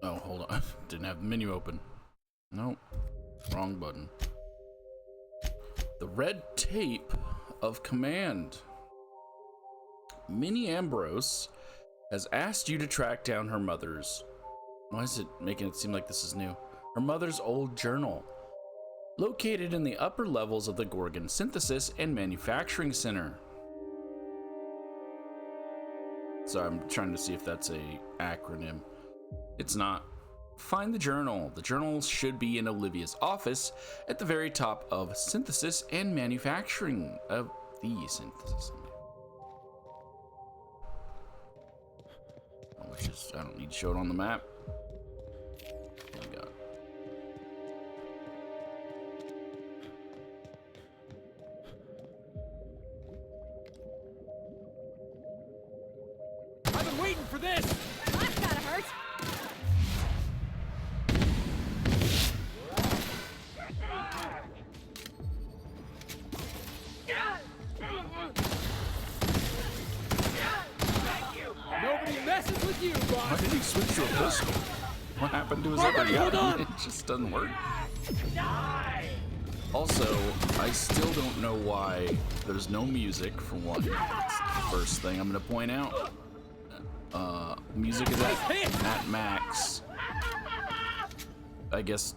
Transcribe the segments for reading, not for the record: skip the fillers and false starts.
Oh, hold on. Didn't have the menu open. Nope. Wrong button. The red tape of command. Minnie Ambrose has asked you to track down her mother's... Why is it making it seem like this is new? Her mother's old journal. Located in the upper levels of the Gorgon Synthesis and Manufacturing Center. So I'm trying to see if that's a acronym. It's not. Find the journal. The journal should be in Olivia's office at the very top of Synthesis and Manufacturing of the Synthesis. Which is, I don't need to show it on the map. There we go. I've been waiting for this! That's gotta hurt! Nobody messes with you, Why boss! did he switch to a pistol? What happened to his Everybody, other hold gun? on! It just doesn't work. Also, I still don't know why there's no music, for one. That's the first thing I'm gonna point out. Music is at max. I guess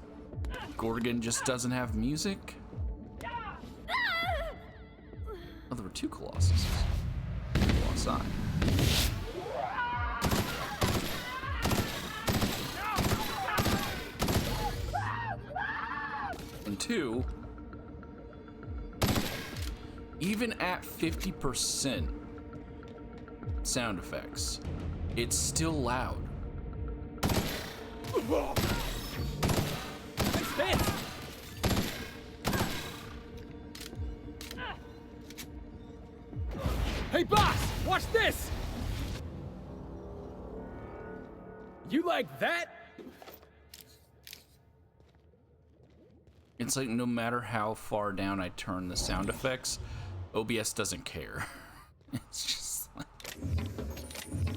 Gorgon just doesn't have music? Oh, there were two Colossuses. Colossi. And two, even at 50% sound effects, it's still loud. Nice hit! Hey, boss! Watch this! You like that? It's like no matter how far down I turn the sound effects, OBS doesn't care. It's just like...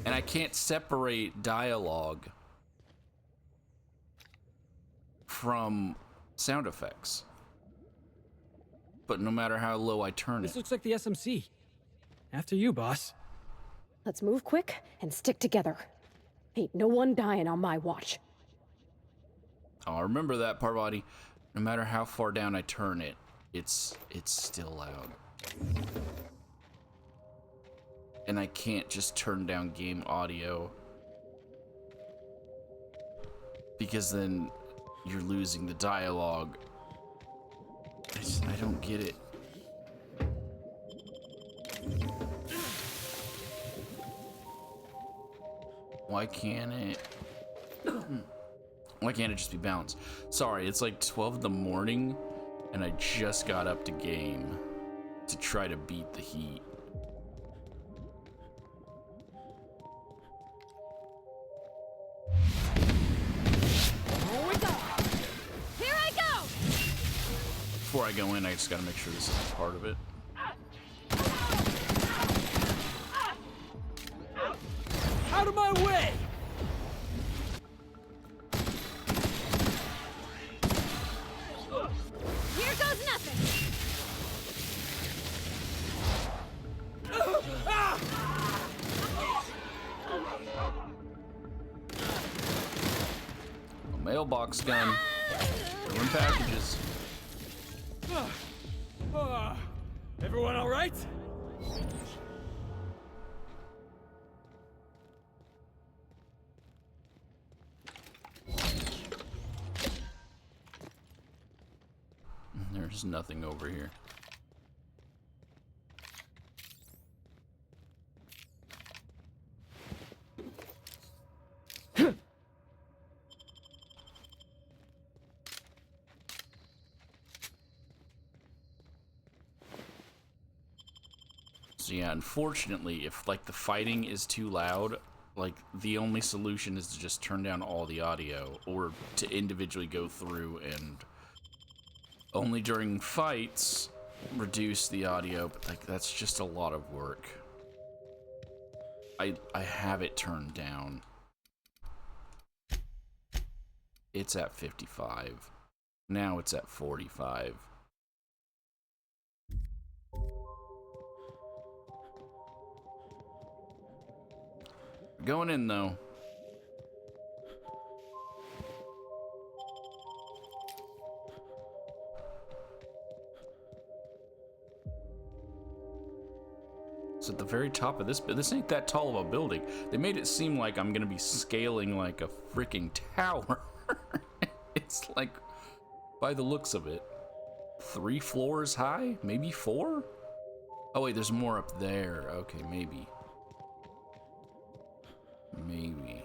And I can't separate dialogue from sound effects. But no matter how low I turn This it. looks like the SMC. After you, boss. Let's move quick and stick together. Ain't no one dying on my watch. I'll remember that, Parvati. No matter how far down I turn it, it's still loud. And I can't just turn down game audio, because then you're losing the dialogue. I don't get it. Why can't it? Why can't it just be balanced? Sorry, it's like 12 in the morning, and I just got up to game to try to beat the heat. Here we go! Here I go! Before I go in, I just gotta make sure this is part of it. Out of my way! Here goes nothing! A mailbox gun. Throwing packages. Everyone all right? There's nothing over here. So yeah, unfortunately, if like the fighting is too loud, like the only solution is to just turn down all the audio, or to individually go through and only during fights reduce the audio, but like that's just a lot of work. I have it turned down. it's at 55. Now it's at 45. Going in though. It's at the very top of this, but this ain't that tall of a building. They made it seem like I'm gonna be scaling like a freaking tower. It's like, by the looks of it, 3 floors high, maybe 4? Oh wait, there's more up there. Okay, maybe. Maybe.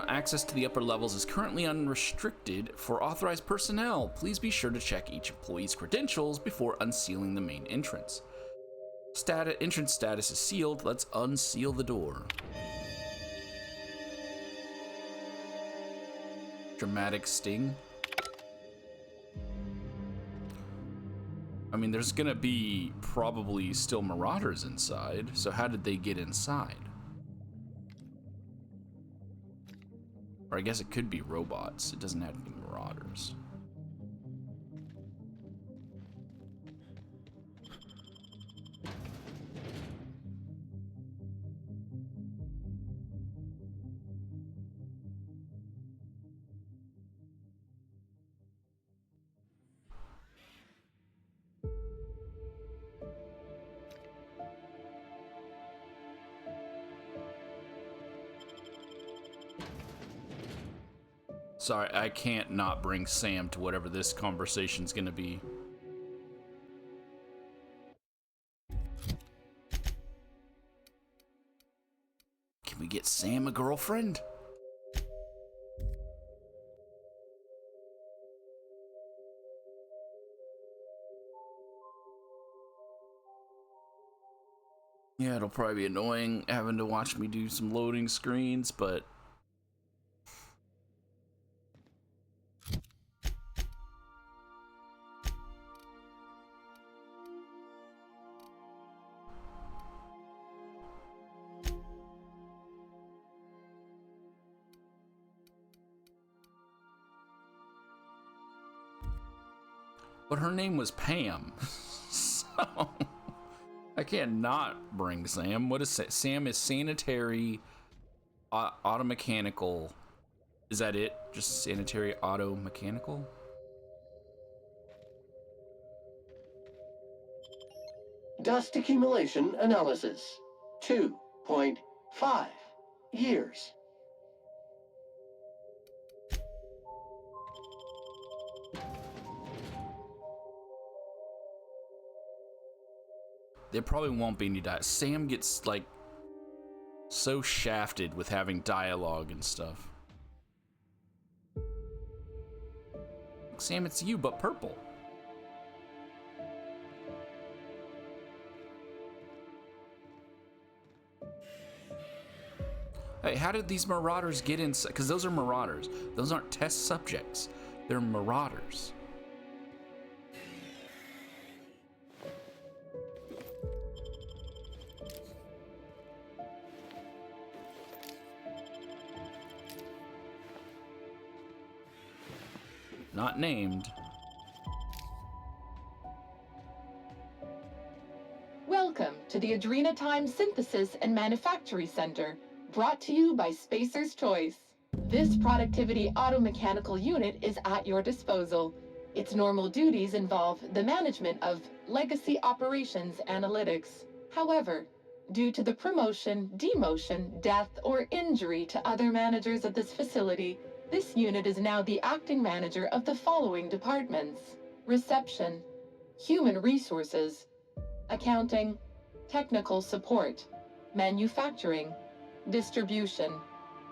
Access to the upper levels is currently unrestricted for authorized personnel. Please be sure to check each employee's credentials before unsealing the main entrance. Entrance status is sealed. Let's unseal the door. Dramatic sting. I mean, there's gonna be probably still marauders inside, so how did they get inside? Or I guess it could be robots. It doesn't have to be marauders. Sorry, I can't not bring Sam to whatever this conversation's gonna be. Can we get Sam a girlfriend? Yeah, it'll probably be annoying having to watch me do some loading screens, but her name was Pam, so I can't not bring Sam. What is Sam is sanitary, auto mechanical. Is that it? Just sanitary auto mechanical? Dust accumulation analysis. 2.5 years. There probably won't be any dialogue. Sam gets like so shafted with having dialogue and stuff. Sam, it's you, but purple. Hey, how did these marauders get inside? Because those are marauders. Those aren't test subjects. They're marauders. Not named. Welcome to the Adrenatime Synthesis and Manufacturing Center, brought to you by Spacer's Choice. This productivity automechanical unit is at your disposal. Its normal duties involve the management of legacy operations analytics. However, due to the promotion, demotion, death, or injury to other managers of this facility, this unit is now the acting manager of the following departments: reception, human resources, accounting, technical support, manufacturing, distribution,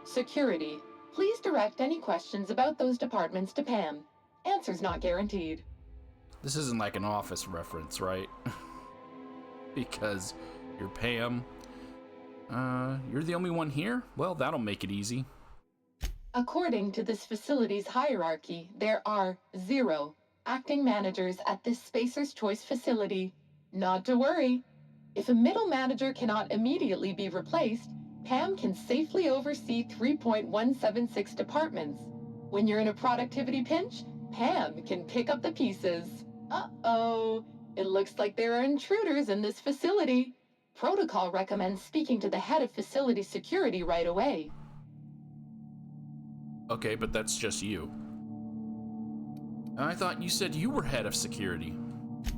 security. Please direct any questions about those departments to Pam. Answers not guaranteed. This isn't like an Office reference, right? Because you're Pam. You're the only one here? Well, that'll make it easy. According to this facility's hierarchy, there are 0 acting managers at this Spacer's Choice facility. Not to worry. If a middle manager cannot immediately be replaced, p.a.m can safely oversee 3.176 departments. When you're in a productivity pinch, p.a.m can pick up the pieces. Uh-oh, it looks like there are intruders in this facility. Protocol recommends speaking to the head of facility security right away. Okay, but that's just you. I thought you said you were head of security.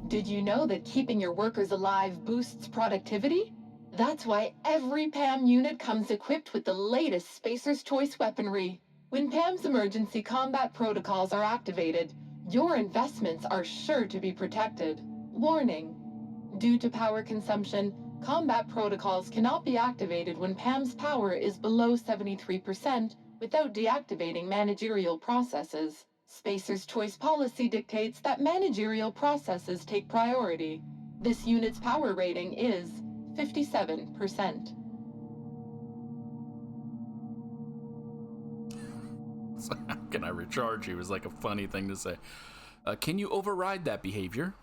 Did you know that keeping your workers alive boosts productivity? That's why every p.a.m unit comes equipped with the latest Spacer's Choice weaponry. When p.a.m's emergency combat protocols are activated, your investments are sure to be protected. Warning: due to power consumption, combat protocols cannot be activated when p.a.m's power is below 73% without deactivating managerial processes. Spacer's Choice policy dictates that managerial processes take priority. This unit's power rating is 57%. So how can I recharge you is like a funny thing to say. Can you override that behavior?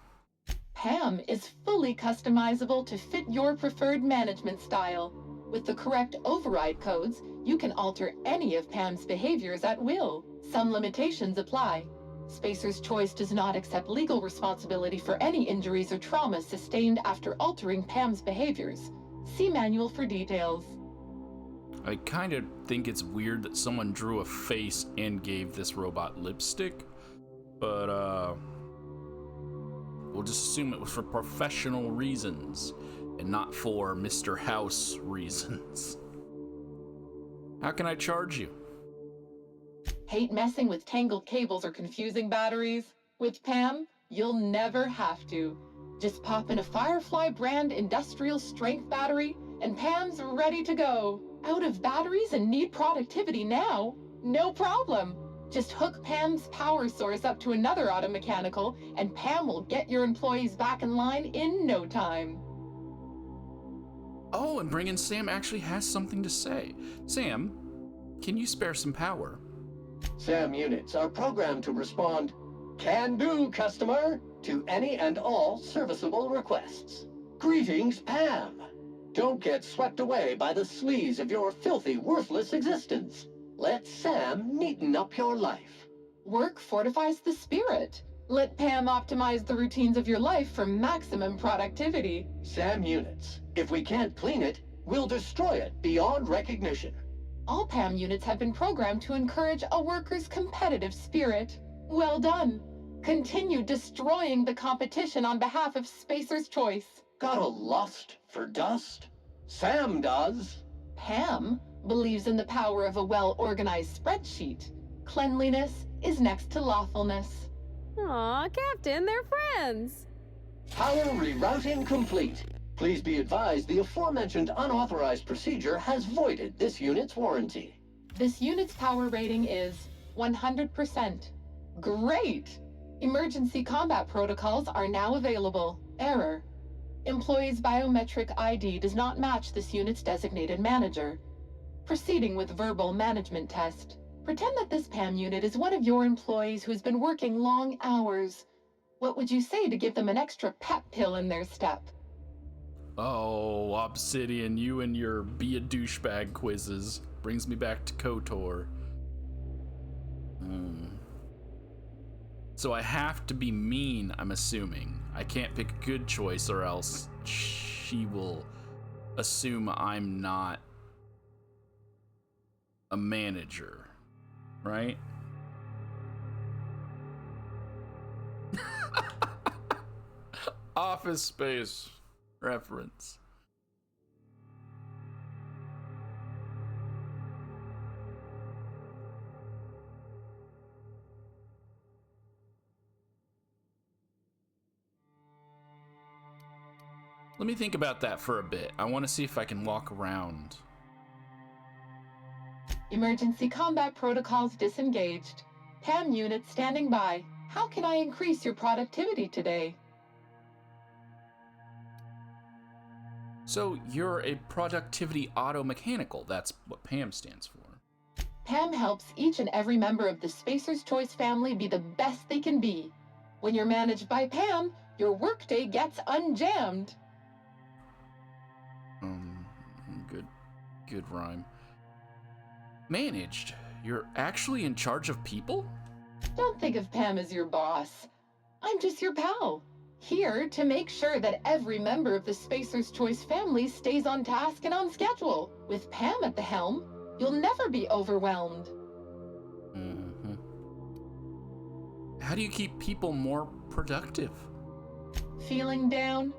p.a.m is fully customizable to fit your preferred management style. With the correct override codes, you can alter any of p.a.m's behaviors at will. Some limitations apply. Spacer's Choice does not accept legal responsibility for any injuries or trauma sustained after altering p.a.m's behaviors. See manual for details. I kind of think it's weird that someone drew a face and gave this robot lipstick, but we'll just assume it was for professional reasons and not for Mr. House reasons. How can I charge you? Hate messing with tangled cables or confusing batteries? With p.a.m, you'll never have to. Just pop in a Firefly brand industrial strength battery and p.a.m's ready to go. Out of batteries and need productivity now? No problem. Just hook p.a.m's power source up to another auto mechanical and p.a.m will get your employees back in line in no time. Oh, and bringing Sam actually has something to say. Sam, can you spare some power? s.a.m units are programmed to respond, "Can do, customer," to any and all serviceable requests. Greetings, p.a.m. Don't get swept away by the sleaze of your filthy, worthless existence. Let s.a.m neaten up your life. Work fortifies the spirit. Let p.a.m optimize the routines of your life for maximum productivity. s.a.m units, if we can't clean it, we'll destroy it beyond recognition. All p.a.m units have been programmed to encourage a worker's competitive spirit. Well done. Continue destroying the competition on behalf of Spacer's Choice. Got a lust for dust? s.a.m does. p.a.m believes in the power of a well-organized spreadsheet. Cleanliness is next to lawfulness. Aw, Captain, they're friends. Power rerouting complete. Please be advised the aforementioned unauthorized procedure has voided this unit's warranty. This unit's power rating is 100%. Great! Emergency combat protocols are now available. Error: employee's biometric ID does not match this unit's designated manager. Proceeding with verbal management test. Pretend that this p.a.m unit is one of your employees who has been working long hours. What would you say to give them an extra pep pill in their step? Oh, Obsidian, you and your be a douchebag quizzes. Brings me back to KOTOR. So I have to be mean, I'm assuming. I can't pick a good choice or else she will assume I'm not a manager, right? Office Space reference. Let me think about that for a bit. I want to see if I can walk around. Emergency combat protocols disengaged. p.a.m unit standing by. How can I increase your productivity today? So you're a productivity auto mechanical. That's what p.a.m stands for. p.a.m helps each and every member of the Spacer's Choice family be the best they can be. When you're managed by p.a.m, your workday gets unjammed. Good. Good rhyme. Managed? You're actually in charge of people? Don't think of Pam as your boss. I'm just your pal. Here to make sure that every member of the Spacer's Choice family stays on task and on schedule. With Pam at the helm, you'll never be overwhelmed. Mm-hmm. How do you keep people more productive? Feeling down?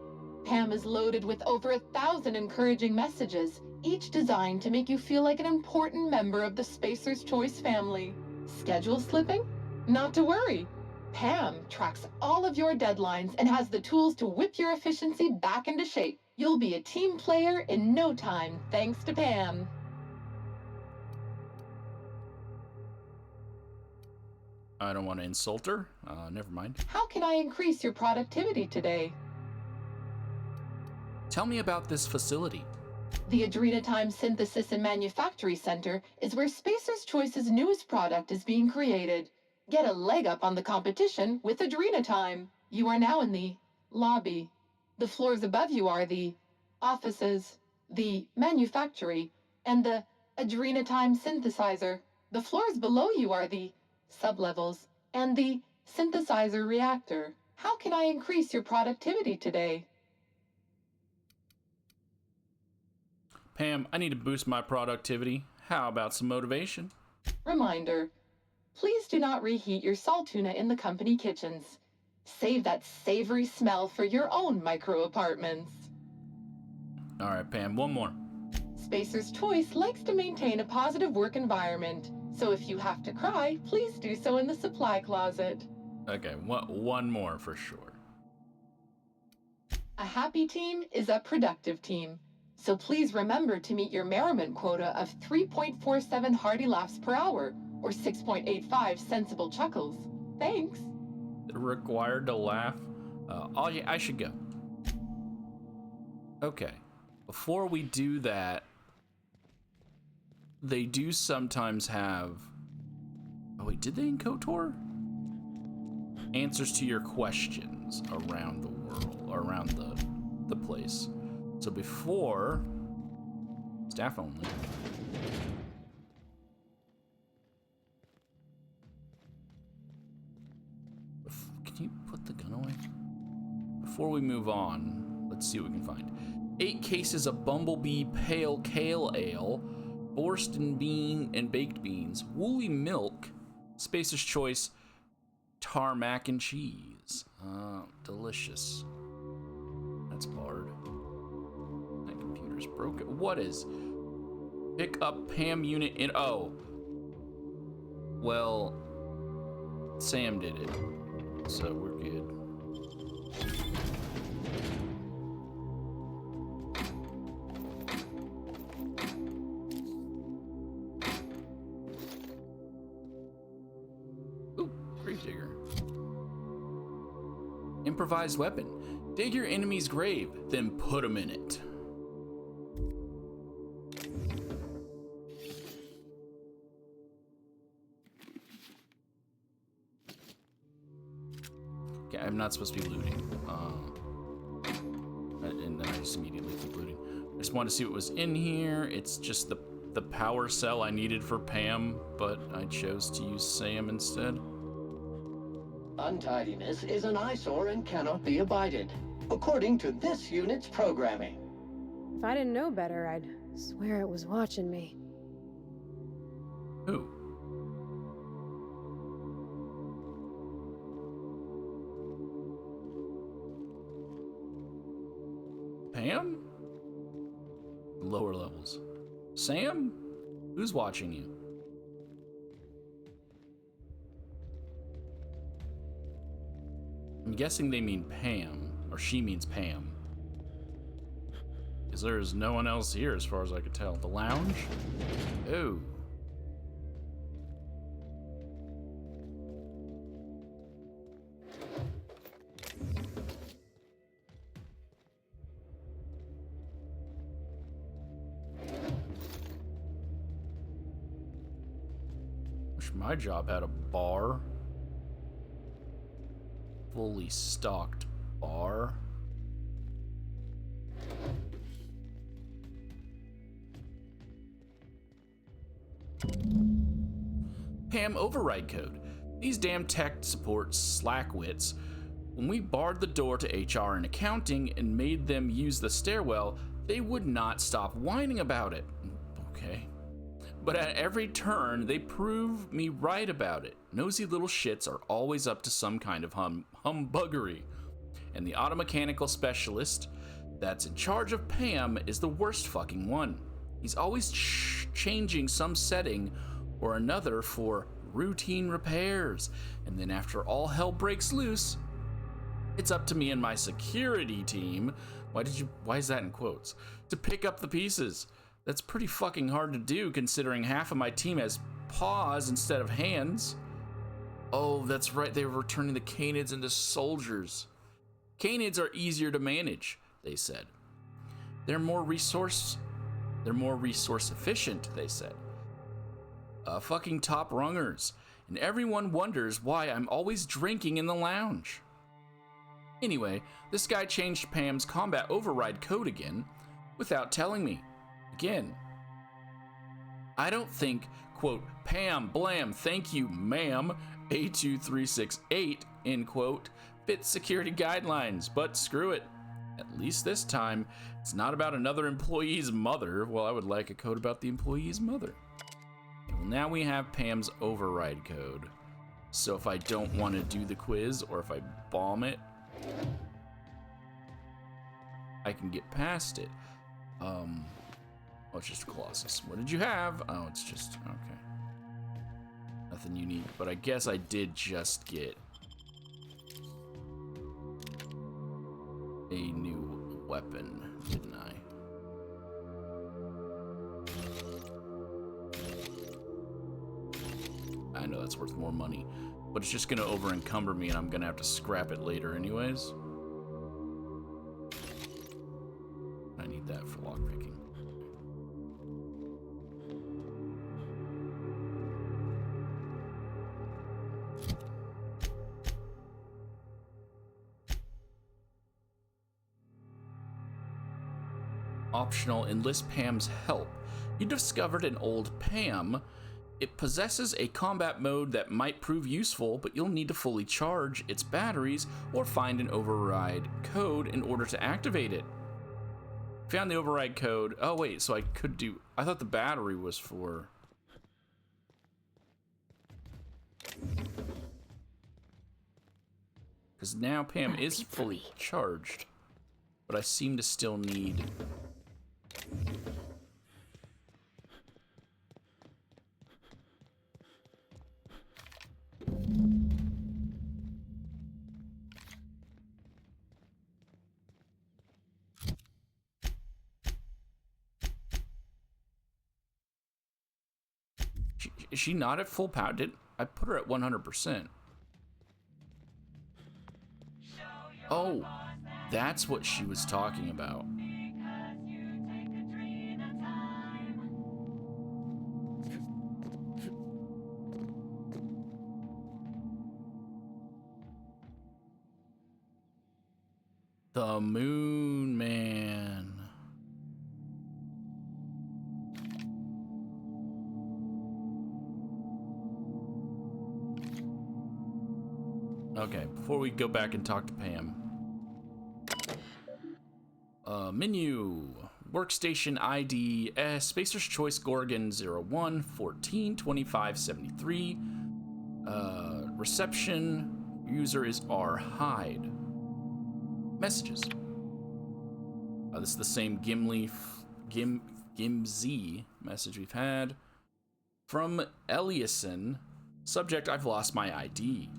Pam is loaded with over 1,000 encouraging messages, each designed to make you feel like an important member of the Spacer's Choice family. Schedule slipping? Not to worry. Pam tracks all of your deadlines and has the tools to whip your efficiency back into shape. You'll be a team player in no time, thanks to Pam. I don't want to insult her. Never mind. How can I increase your productivity today? Tell me about this facility. The Adrenatime Synthesis and Manufactory Center is where Spacer's Choice's newest product is being created. Get a leg up on the competition with Adrenatime. You are now in the lobby. The floors above you are the offices, the manufactory, and the Adrenatime synthesizer. The floors below you are the sublevels and the synthesizer reactor. How can I increase your productivity today? Pam, I need to boost my productivity. How about some motivation? Reminder, please do not reheat your salt tuna in the company kitchens. Save that savory smell for your own micro apartments. All right, Pam, one more. Spacer's Choice likes to maintain a positive work environment, so if you have to cry, please do so in the supply closet. Okay, one more for sure. A happy team is a productive team, so please remember to meet your merriment quota of 3.47 hearty laughs per hour, or 6.85 sensible chuckles. Thanks. Required to laugh? I should go. Okay. Before we do that, they do sometimes have... Oh wait, did they in KOTOR? Answers to your questions around the world, around the place. So before... Staff only. Can you put the gun away? Before we move on, let's see what we can find. 8 cases of Bumblebee Pale Kale Ale, Borston Bean and Baked Beans, Woolly Milk, Spacer's Choice, Tarmac and Cheese. Delicious. That's barred. That computer's broken. What is? Pick up P.a.m unit in... Oh. Well, Sam did it. So we're good. Ooh, Gravedigger. Improvised weapon. Dig your enemy's grave, then put him in it. Okay, I'm not supposed to be looting. And then I just immediately keep looting. I just wanted to see what was in here. It's just the power cell I needed for P.a.m, but I chose to use S.a.m instead. Untidiness is an eyesore and cannot be abided, according to this unit's programming. If I didn't know better, I'd swear it was watching me. Who? P.a.m? Lower levels. Sam? Who's watching you? I'm guessing they mean P.a.m, or she means P.a.m. Because there's no one else here as far as I could tell. The lounge? Oh. Wish my job had a bar. Fully stocked bar. p.a.m. override code. These damn tech support slackwits. When we barred the door to HR and accounting and made them use the stairwell, they would not stop whining about it. Okay. But at every turn, they prove me right about it. Nosy little shits are always up to some kind of humbuggery. And the automechanical specialist that's in charge of p.a.m. is the worst fucking one. He's always changing some setting or another for routine repairs. And then after all hell breaks loose, it's up to me and my security team, why is that in quotes, to pick up the pieces. That's pretty fucking hard to do considering half of my team has paws instead of hands. Oh, that's right, they were turning the canids into soldiers. Canids are easier to manage, they said. They're more resource efficient, they said. Fucking top rungers. And everyone wonders why I'm always drinking in the lounge. Anyway, this guy changed p.a.m.'s combat override code again without telling me. Again. I don't think, quote, p.a.m. blam, thank you, ma'am, A2368, end quote, fits security guidelines, but screw it. At least this time, it's not about another employee's mother. Well, I would like a code about the employee's mother. Okay, well, now we have p.a.m.'s override code. So if I don't want to do the quiz, or if I bomb it, I can get past it. Oh, it's just Colossus. What did you have? Oh, it's just, okay. Nothing unique, but I guess I did just get a new weapon, didn't I? I know that's worth more money, but it's just gonna over encumber me and I'm gonna have to scrap it later anyways. I need that for lockpicking. Optional, enlist p.a.m.'s help. You discovered an old p.a.m. It possesses a combat mode that might prove useful, but you'll need to fully charge its batteries or find an override code in order to activate it. Found the override code. Oh wait, so I could do, I thought the battery was for, because now p.a.m. is fully charged, but I seem to still need Is she not at full power? I put her at 100%. Oh, that's what she was talking about. The Moon Man. Okay, before we go back and talk to p.a.m. Menu. Workstation ID, Spacer's Choice Gorgon 01 14 25 73. Reception. User is R. Hyde. Messages. This is the same Gimzy message we've had. From Eliason. Subject, I've lost my ID.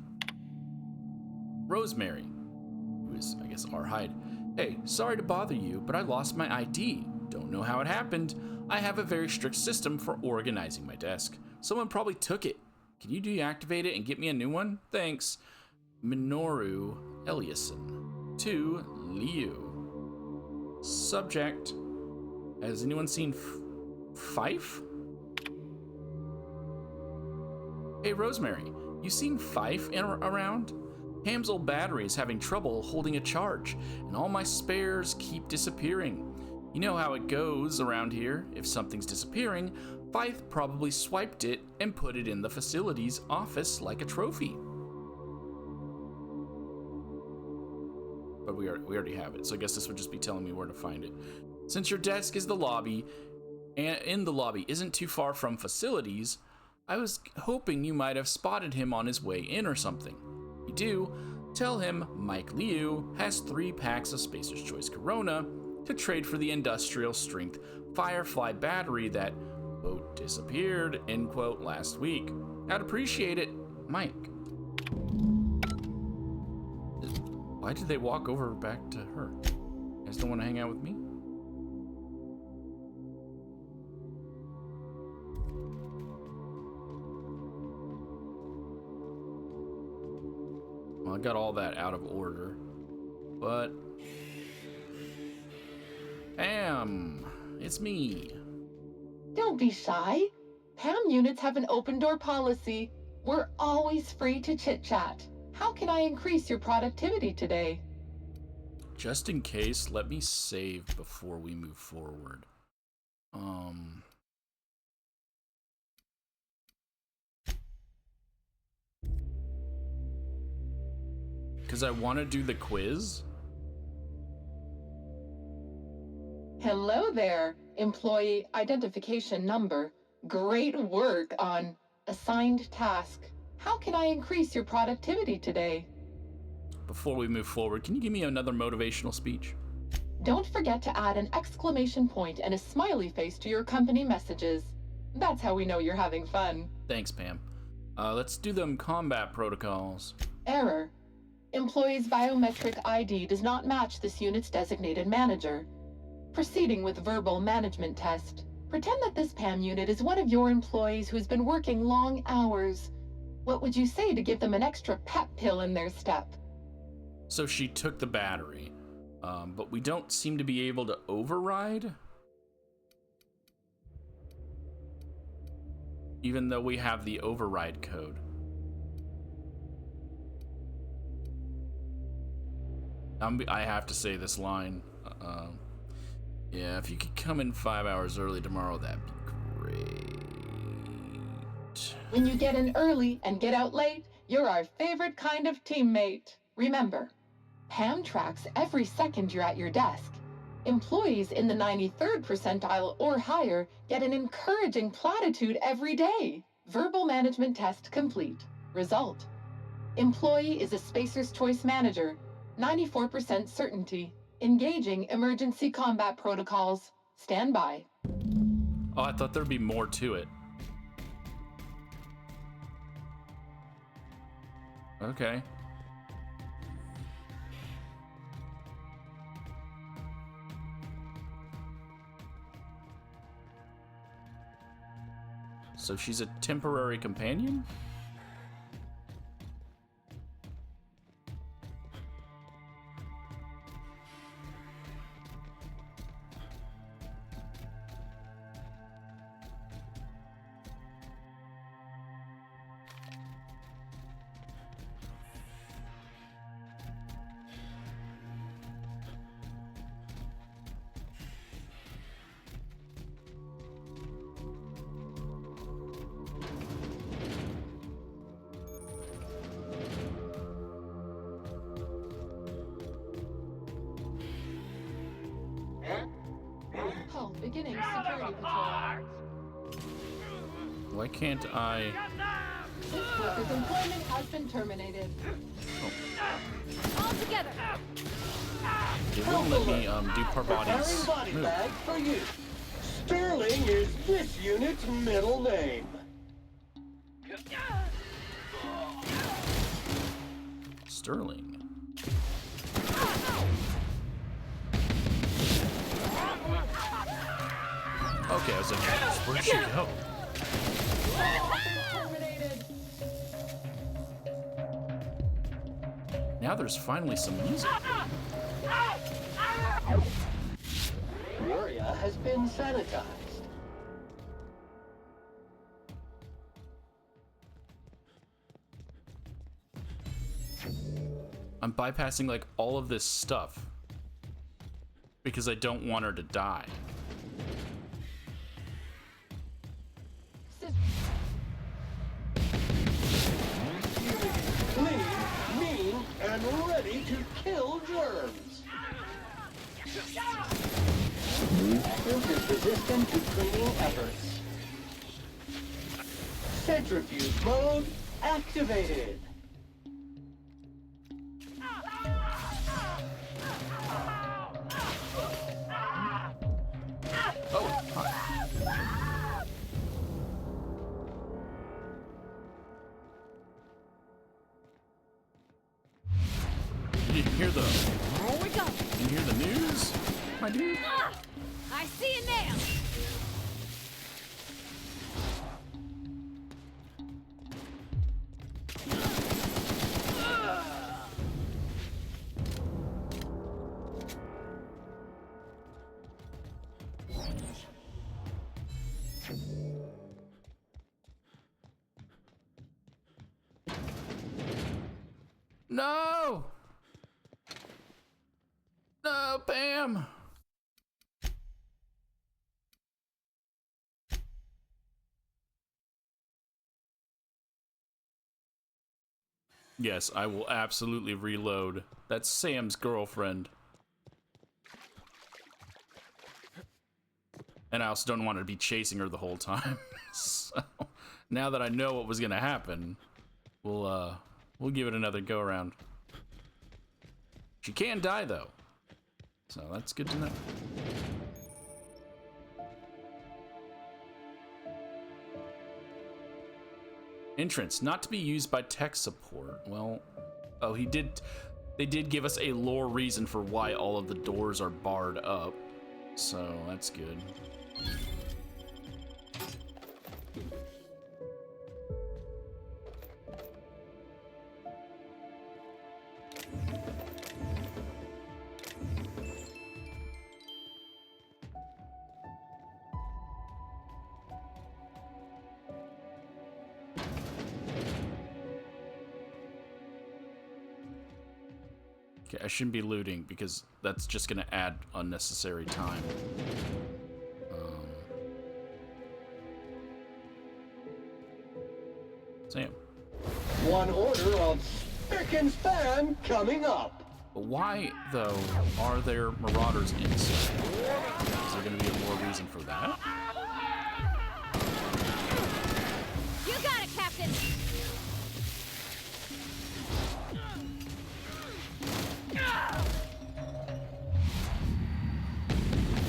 Rosemary, who is, I guess, R. Hyde. Hey, sorry to bother you, but I lost my ID. Don't know how it happened. I have a very strict system for organizing my desk. Someone probably took it. Can you deactivate it and get me a new one? Thanks. Minoru Eliason. To Leo. Subject. Has anyone seen Fife? Hey, Rosemary, you seen Fife around? p.a.m.'s old battery is having trouble holding a charge, and all my spares keep disappearing. You know how it goes around here. If something's disappearing, Fythe probably swiped it and put it in the facility's office like a trophy. But we already have it, so I guess this would just be telling me where to find it. Since your desk is the lobby, and in the lobby isn't too far from facilities, I was hoping you might have spotted him on his way in or something. If you do, tell him Mike Liu has 3 packs of Spacer's Choice Corona to trade for the industrial strength Firefly battery that, quote, disappeared, end quote, last week. I'd appreciate it, Mike. Why did they walk over back to her? You guys don't want to hang out with me? Well, I got all that out of order, but... P.a.m, it's me. Don't be shy. P.a.m units have an open door policy. We're always free to chit-chat. How can I increase your productivity today? Just in case, let me save before we move forward. Because I want to do the quiz. Hello there, employee identification number. Great work on assigned task. How can I increase your productivity today? Before we move forward, can you give me another motivational speech? Don't forget to add an exclamation point and a smiley face to your company messages. That's how we know you're having fun. Thanks, P.a.m. Let's do them combat protocols. Error. Employee's biometric ID does not match this unit's designated manager. Proceeding with verbal management test. Pretend that this P.a.m unit is one of your employees who's been working long hours. What would you say to give them an extra pep pill in their step? So she took the battery, but we don't seem to be able to override. Even though we have the override code. I have to say this line. Yeah, if you could come in 5 hours early tomorrow, that'd be great. When you get in early and get out late, you're our favorite kind of teammate. Remember, P.a.m tracks every second you're at your desk. Employees in the 93rd percentile or higher get an encouraging platitude every day. Verbal management test complete. Result. Employee is a Spacer's Choice manager. 94% certainty. Engaging emergency combat protocols. Stand by. Oh, I thought there'd be more to it. Okay. So she's a temporary companion? Hull beginning security patrol. Why can't I? Worker's employment has been terminated. All together! It won't let me do Preparing Parvati's body move. bag for you. Sterling is this unit's middle name. Sterling. Okay, I was like, where'd she go? Terminated. Now there's finally some music. Area has been sanitized. I'm bypassing like all of this stuff because I don't want her to die. Fruit is resistant to cleaning efforts. Centrifuge mode activated. Oh, hi. You hear the... Here we go. You hear the news, my dude? I see you now. No! No, Pam! Yes, I will absolutely reload. That's Sam's girlfriend. And I also don't want to be chasing her the whole time. So, now that I know what was gonna happen, we'll give it another go around. She can die though. So that's good to know. Entrance, not to be used by tech support. Well, oh, they did give us a lore reason for why all of the doors are barred up. So that's good. Okay, I shouldn't be looting because that's just gonna add unnecessary time. Sam. One order of spick and span coming up. But why, though, are there marauders inside? Is there gonna be a more reason for that? You got it, Captain.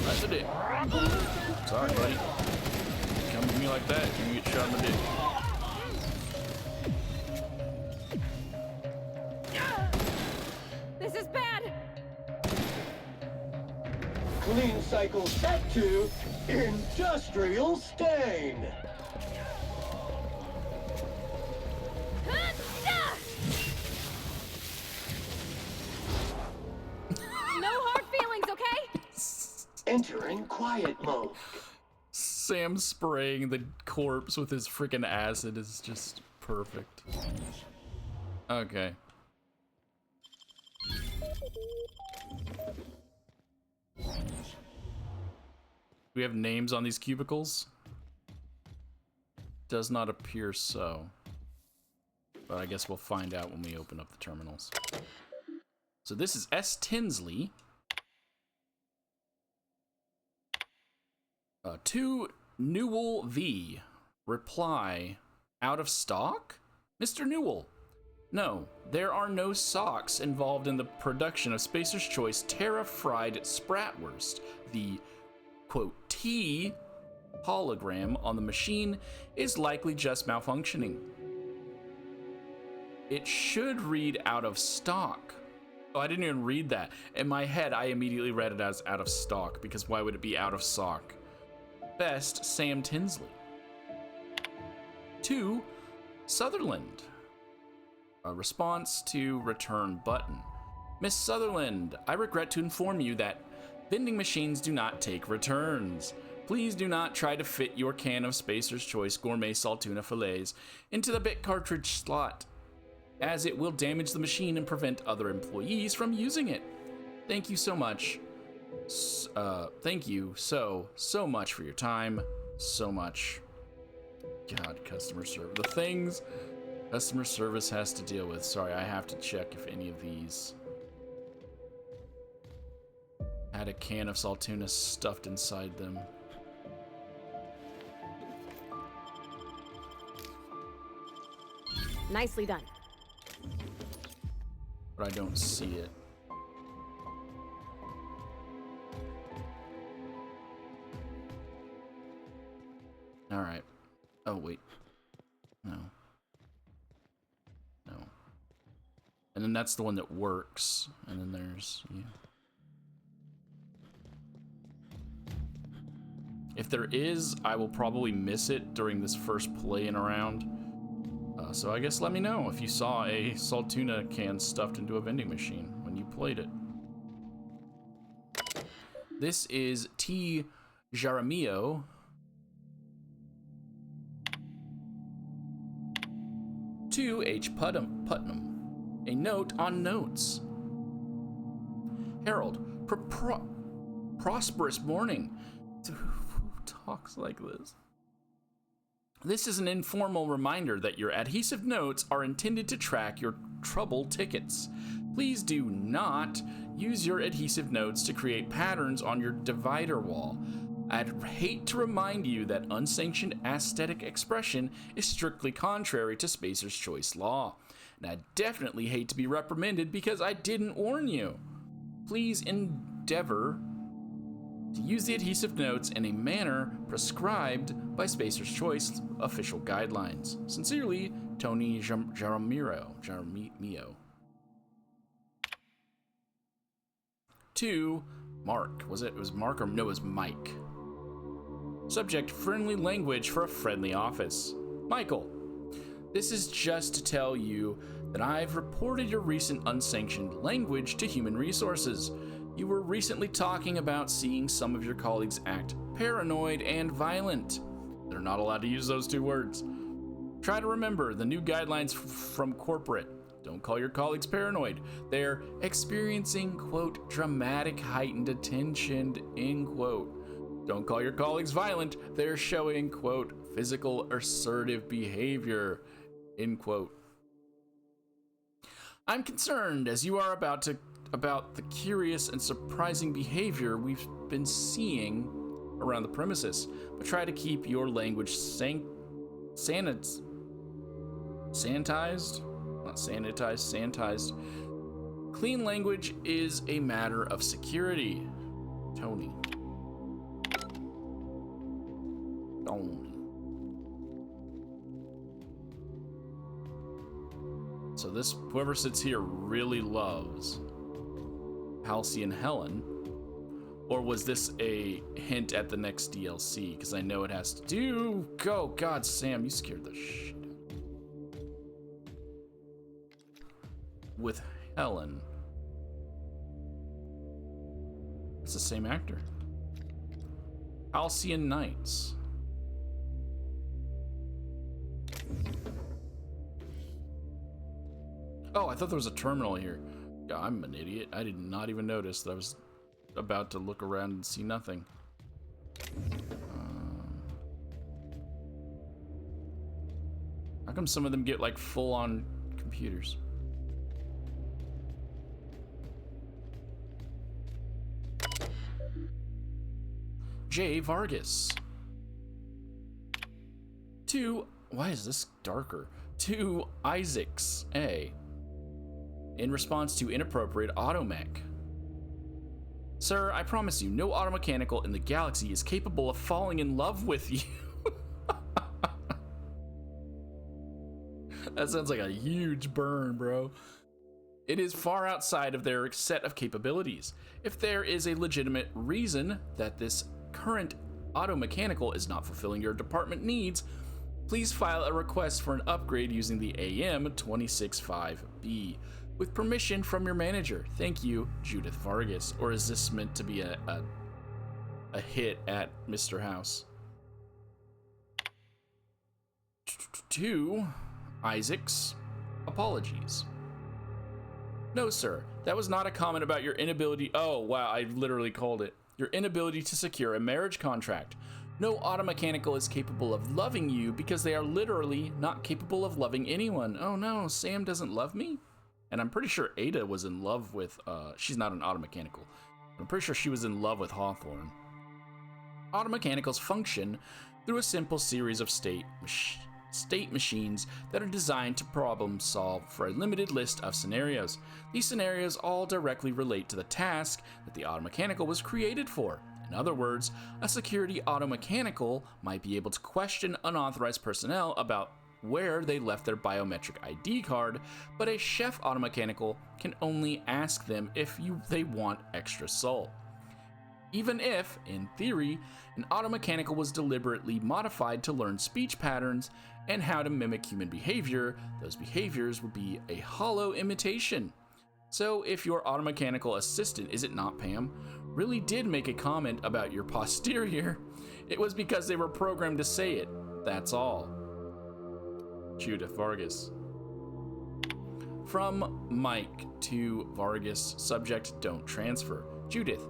That's a dick. Sorry, buddy. Come to me like that, you get shot in the dick. This is bad. Clean cycle set to industrial stain. No hard feelings, okay? Entering quiet mode. Sam spraying the corpse with his freaking acid is just perfect. Okay. We have names on these cubicles? Does not appear so. But I guess we'll find out when we open up the terminals. So this is S. Tinsley. To Newell V. Reply, out of stock? Mr. Newell, no, there are no socks involved in the production of Spacer's Choice Terra-Fried Spratwurst. The, quote, T hologram on the machine is likely just malfunctioning. It should read out of stock. Oh, I didn't even read that. In my head, I immediately read it as out of stock, because why would it be out of stock? Best, Sam Tinsley. 2, Sutherland. A response to return button. Miss Sutherland, I regret to inform you that vending machines do not take returns. Please do not try to fit your can of Spacer's Choice Gourmet Saltuna Fillets into the bit cartridge slot, as it will damage the machine and prevent other employees from using it. Thank you so much. Thank you so much for your time. So much. God, customer service. The things customer service has to deal with. Sorry, I have to check if any of these Had a can of saltuna stuffed inside them. Nicely done. But I don't see it. All right. Oh, wait. No. No. And then that's the one that works. And then there's, yeah. If there is, I will probably miss it during this first playing around. So I guess let me know if you saw a saltuna can stuffed into a vending machine when you played it. This is T. Jaramillo. To H. Putnam. A note on notes. Harold, prosperous morning. Who talks like this? This is an informal reminder that your adhesive notes are intended to track your trouble tickets. Please do not use your adhesive notes to create patterns on your divider wall. I'd hate to remind you that unsanctioned aesthetic expression is strictly contrary to Spacer's Choice law. And I'd definitely hate to be reprimanded because I didn't warn you. Please endeavor to use the adhesive notes in a manner prescribed by Spacer's Choice official guidelines. Sincerely, Tony Jaramillo. To Mark. Was it? It was Mark or no, it was Mike. Subject, friendly language for a friendly office. Michael, this is just to tell you that I've reported your recent unsanctioned language to Human Resources. You were recently talking about seeing some of your colleagues act paranoid and violent. They're not allowed to use those two words. Try to remember the new guidelines from corporate. Don't call your colleagues paranoid. They're experiencing, quote, dramatic heightened attention, end quote. Don't call your colleagues violent. They're showing, quote, physical assertive behavior, end quote. I'm concerned as you are about the curious and surprising behavior we've been seeing around the premises, but try to keep your language sanitized. Clean language is a matter of security. Tony. So this, whoever sits here really loves Halcyon Helen, or was this a hint at the next DLC? Because I know it has to do. Go, God, Sam, you scared the shit out of me. With Helen. It's the same actor. Halcyon Knights. Oh, I thought there was a terminal here. Yeah, I'm an idiot. I did not even notice that I was about to look around and see nothing. How come some of them get like full-on computers? J. Vargas. Why is this darker? To Isaacs A. In response to inappropriate automech. Sir, I promise you, no automechanical in the galaxy is capable of falling in love with you. That sounds like a huge burn, bro. It is far outside of their set of capabilities. If there is a legitimate reason that this current automechanical is not fulfilling your department needs, please file a request for an upgrade using the p.a.m. 265B. With permission from your manager. Thank you, Judith Vargas. Or is this meant to be a hit at Mr. House? To Isaac's apologies. No, sir. That was not a comment about your inability. Oh, wow. I literally called it. Your inability to secure a marriage contract. No automechanical is capable of loving you because they are literally not capable of loving anyone. Oh no, Sam doesn't love me? And I'm pretty sure Ada was in love with, she's not an automechanical. I'm pretty sure she was in love with Hawthorne. Automechanicals function through a simple series of state machines that are designed to problem solve for a limited list of scenarios. These scenarios all directly relate to the task that the automechanical was created for. In other words, a security automechanical might be able to question unauthorized personnel about where they left their biometric ID card, but a chef automechanical can only ask them if they want extra salt. Even if, in theory, an automechanical was deliberately modified to learn speech patterns and how to mimic human behavior, those behaviors would be a hollow imitation. So if your automechanical assistant, is it not Pam, really did make a comment about your posterior, it was because they were programmed to say it. That's all. Judith Vargas. From Mike to Vargas, subject, don't transfer. Judith,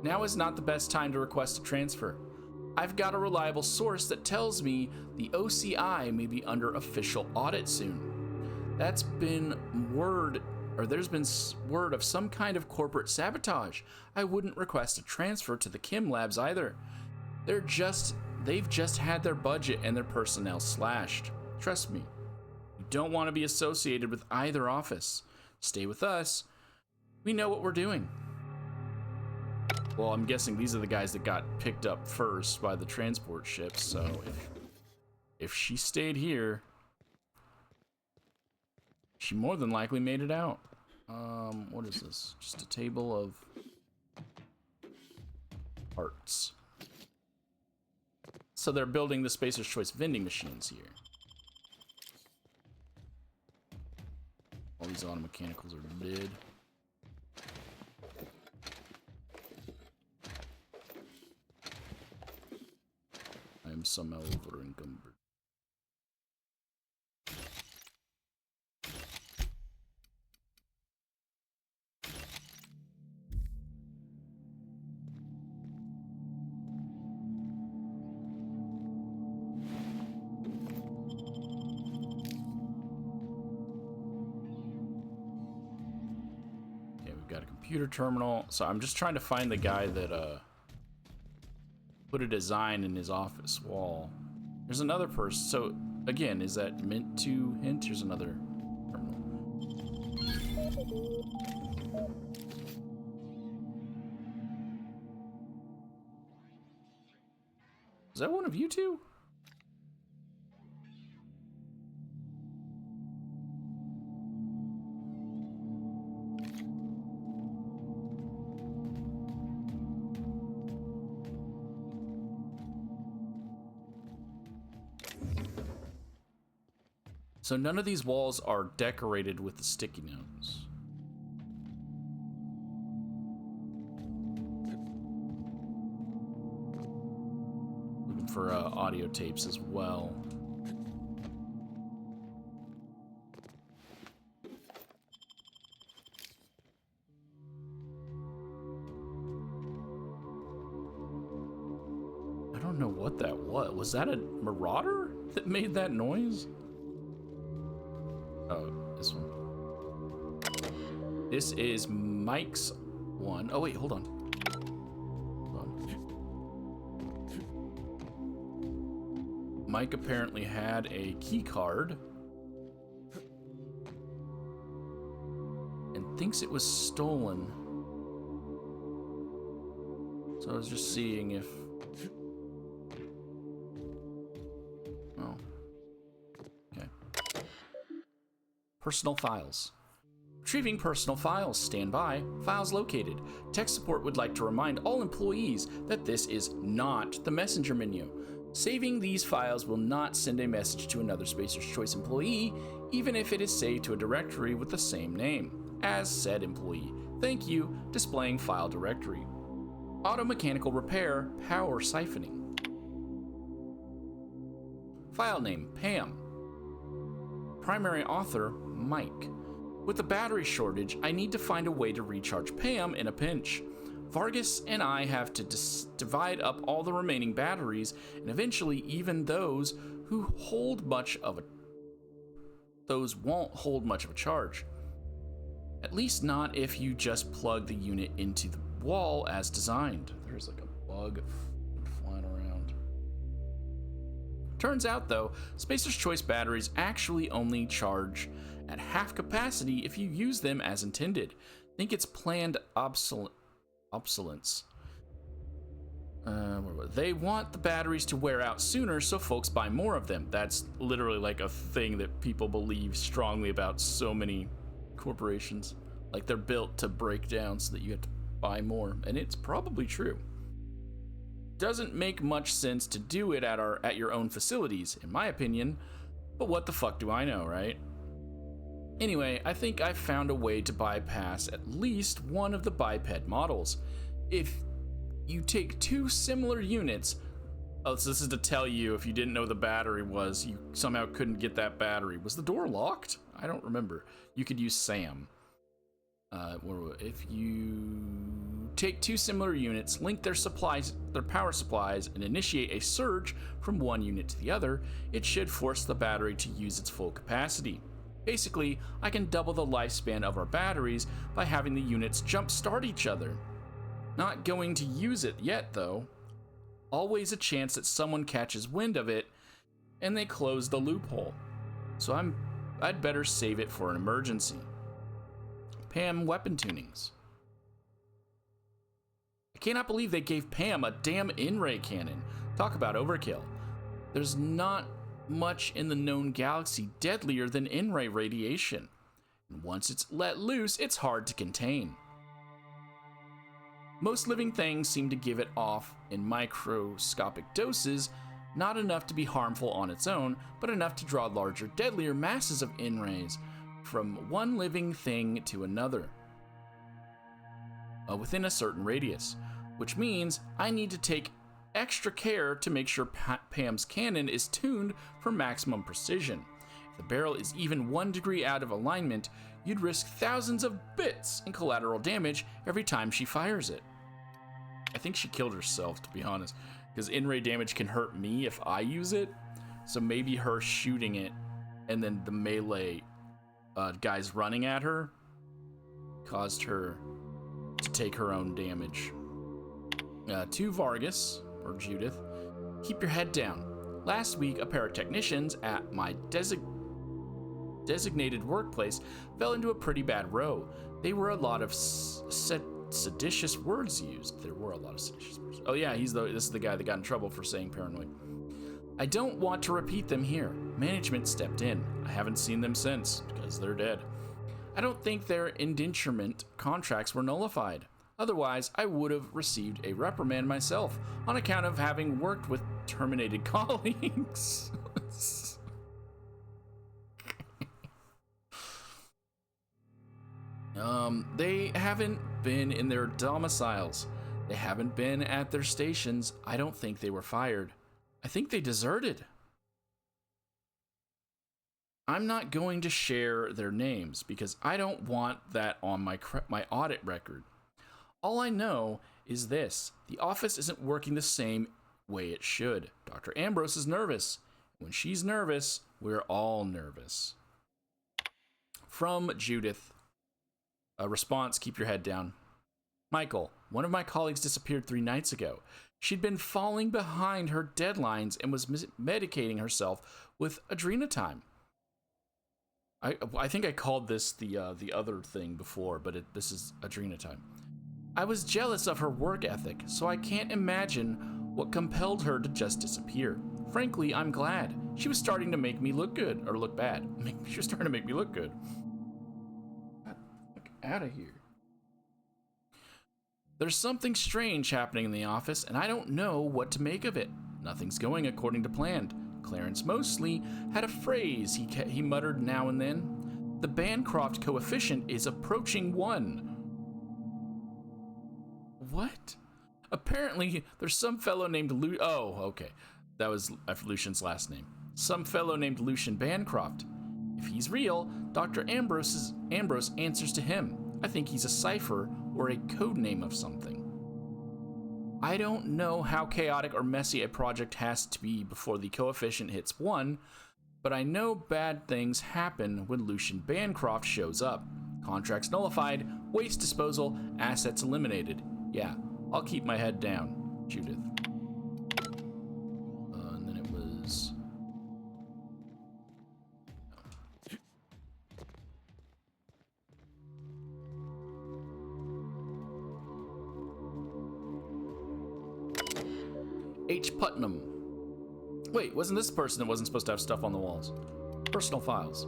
now is not the best time to request a transfer. I've got a reliable source that tells me the OCI may be under official audit soon. There's been word of some kind of corporate sabotage. I wouldn't request a transfer to the Kim labs either. They've just had their budget and their personnel slashed. Trust me, you don't want to be associated with either office. Stay with us. We know what we're doing. Well, I'm guessing these are the guys that got picked up first by the transport ships, so if she stayed here, she more than likely made it out. What is this? Just a table of parts. So they're building the Spacer's Choice vending machines here. All these automechanicals are dead. I am somehow over encumbered. Got a computer terminal. So I'm just trying to find the guy that put a design in his office wall. There's another person. So again, is that meant to hint? Here's another terminal. Is that one of you two? So none of these walls are decorated with the sticky notes. Looking for audio tapes as well. I don't know what that was. Was that a marauder that made that noise? Oh, this one. This is Mike's one. Oh, wait, hold on. Mike apparently had a key card and thinks it was stolen. So I was just seeing if... Oh. Okay. Personal files. Retrieving personal files. Stand by. Files located. Tech support would like to remind all employees that this is not the messenger menu. Saving these files will not send a message to another Spacer's Choice employee, even if it is saved to a directory with the same name as said employee. Thank you. Displaying file directory. Automechanical repair. Power siphoning. File name, p.a.m. Primary author, Mike. With the battery shortage, I need to find a way to recharge p.a.m. in a pinch. Vargas and I have to divide up all the remaining batteries, and eventually even those who hold much of those won't hold much of a charge. At least not if you just plug the unit into the wall as designed. There's like a bug flying around. Turns out, though, Spacer's Choice batteries actually only charge at half capacity if you use them as intended. Think it's planned obsolescence. They want the batteries to wear out sooner so folks buy more of them. That's literally like a thing that people believe strongly about so many corporations. Like they're built to break down so that you have to buy more, and it's probably true. Doesn't make much sense to do it at your own facilities, in my opinion, but what the fuck do I know, right? Anyway, I think I've found a way to bypass at least one of the biped models. If you take two similar units, oh, so this is to tell you if you didn't know the battery was, you somehow couldn't get that battery. Was the door locked? I don't remember. You could use s.a.m. If you take two similar units, link their power supplies, and initiate a surge from one unit to the other, it should force the battery to use its full capacity. Basically, I can double the lifespan of our batteries by having the units jump start each other. Not going to use it yet, though. Always a chance that someone catches wind of it and they close the loophole. So I'd better save it for an emergency. p.a.m. weapon tunings. I cannot believe they gave p.a.m. a damn in-ray cannon. Talk about overkill. There's not much in the known galaxy deadlier than in-ray radiation. And once it's let loose, it's hard to contain. Most living things seem to give it off in microscopic doses, not enough to be harmful on its own, but enough to draw larger, deadlier masses of in-rays from one living thing to another within a certain radius, which means I need to take extra care to make sure p.a.m.'s cannon is tuned for maximum precision. If the barrel is even 1 degree out of alignment, you'd risk thousands of bits in collateral damage every time she fires it. I think she killed herself, to be honest, because in-ray damage can hurt me if I use it. So maybe her shooting it and then the melee guys running at her caused her to take her own damage. To Vargas, or Judith, keep your head down. Last week, a pair of technicians at my designated workplace fell into a pretty bad row. They were a lot of seditious words used. There were a lot of seditious words. Oh yeah, this is the guy that got in trouble for saying paranoid. I don't want to repeat them here. Management stepped in. I haven't seen them since, because they're dead. I don't think their indenturement contracts were nullified. Otherwise, I would have received a reprimand myself on account of having worked with terminated colleagues. They haven't been in their domiciles. They haven't been at their stations. I don't think they were fired. I think they deserted. I'm not going to share their names because I don't want that on my audit record. All I know is this: the office isn't working the same way it should. Dr. Ambrose is nervous. When she's nervous, we're all nervous. From Judith. A response, keep your head down. Michael, one of my colleagues disappeared 3 nights ago. She'd been falling behind her deadlines and was medicating herself with adrenatime. I think I called this the other thing before, but this is adrenatime. I was jealous of her work ethic, so I can't imagine what compelled her to just disappear. Frankly, I'm glad. She was starting to make me look good, or look bad. She was starting to make me look good. Look out of here. There's something strange happening in the office, and I don't know what to make of it. Nothing's going according to plan. Clarence Mosley had a phrase he muttered now and then. The Bancroft coefficient is approaching 1. What? Apparently, there's some fellow named oh, okay. That was Lucian's last name. Some fellow named Lucian Bancroft. If he's real, Dr. Ambrose answers to him. I think he's a cipher or a code name of something. I don't know how chaotic or messy a project has to be before the coefficient hits 1, but I know bad things happen when Lucian Bancroft shows up. Contracts nullified, waste disposal, assets eliminated. Yeah, I'll keep my head down, Judith. And then it was... H. Putnam. Wait, wasn't this the person that wasn't supposed to have stuff on the walls? Personal files.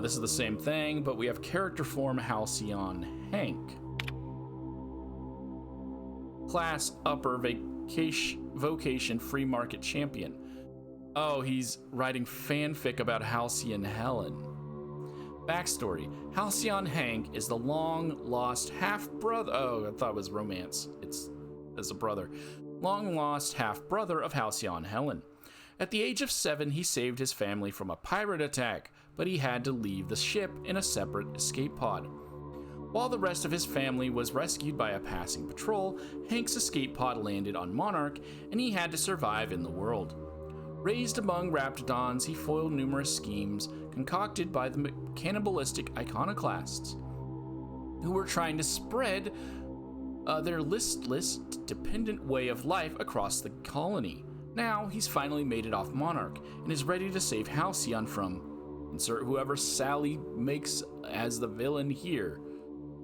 This is the same thing, but we have character form Halcyon Hank. Class upper vocation free market champion. Oh, he's writing fanfic about Halcyon Helen. Backstory. Halcyon Hank is the long lost half brother. Oh, I thought it was romance. It's as a brother. Long lost half brother of Halcyon Helen. At the age of 7, he saved his family from a pirate attack, but he had to leave the ship in a separate escape pod. While the rest of his family was rescued by a passing patrol, Hank's escape pod landed on Monarch, and he had to survive in the world. Raised among Raptidons, he foiled numerous schemes concocted by the cannibalistic iconoclasts, who were trying to spread their listless, dependent way of life across the colony. Now, he's finally made it off Monarch, and is ready to save Halcyon from, insert whoever Sally makes as the villain here.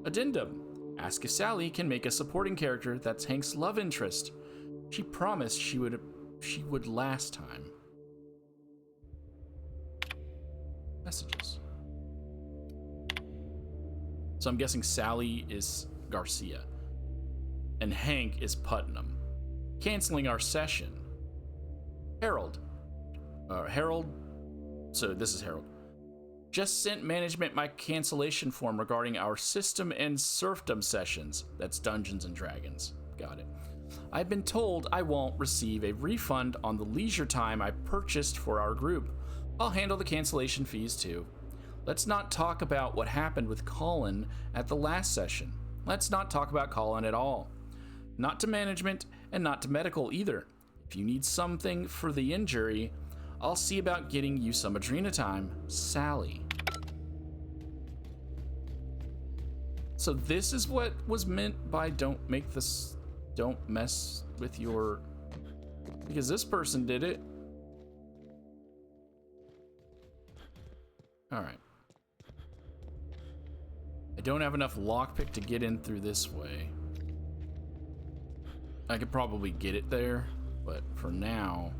Addendum. Ask if Sally can make a supporting character that's Hank's love interest. She promised she would last time. Messages. So I'm guessing Sally is Garcia. And Hank is Putnam. Canceling our session. Harold. So this is Harold. Just sent management my cancellation form regarding our system and serfdom sessions. That's Dungeons and Dragons. Got it. I've been told I won't receive a refund on the leisure time I purchased for our group. I'll handle the cancellation fees too. Let's not talk about what happened with Colin at the last session. Let's not talk about Colin at all. Not to management and not to medical either. If you need something for the injury, I'll see about getting you some Adrena time, Sally. So this is what was meant by don't mess with your, because this person did it. All right. I don't have enough lockpick to get in through this way. I could probably get it there, but for now...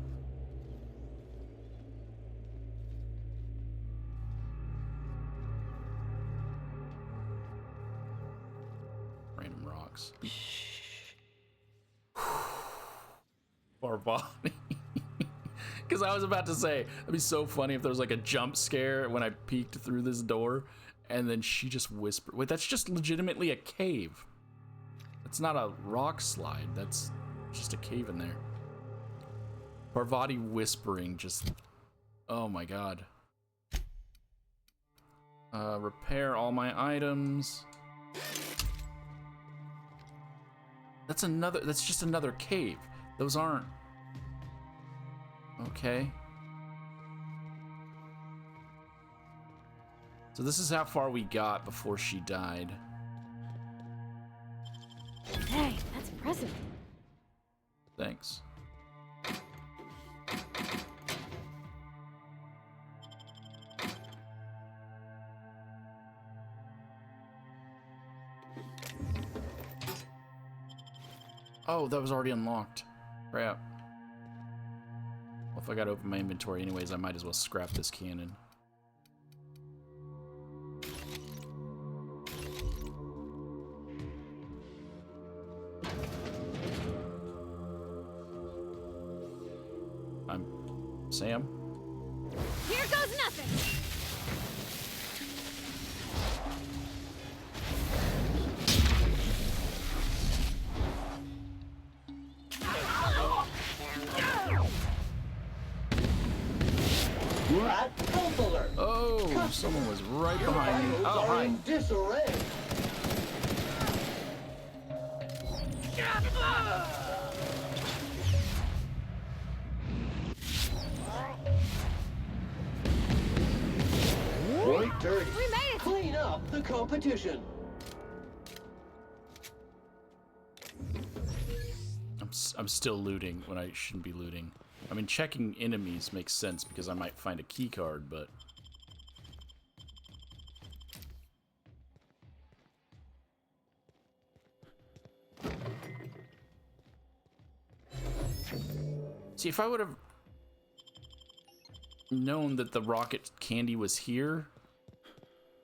Random rocks. Poor body. Because I was about to say, it'd be so funny if there was like a jump scare when I peeked through this door, and then she just whispered. Wait, that's just legitimately a cave. It's not a rock slide. That's just a cave in there. Parvati whispering just... Oh my god. Repair all my items. That's just another cave. Those aren't... Okay. So this is how far we got before she died. Hey, that's impressive. Thanks. Oh, that was already unlocked. Crap. Well, if I gotta open my inventory anyways, I might as well scrap this cannon. I'm Sam. Here goes nothing! Rat health alert. Oh, someone was right behind me. Oh, Are hi. in disarray. White dirty. We made it! Clean up the competition. I'm still looting when I shouldn't be looting. I mean, checking enemies makes sense because I might find a key card, but... See, if I would have known that the rocket candy was here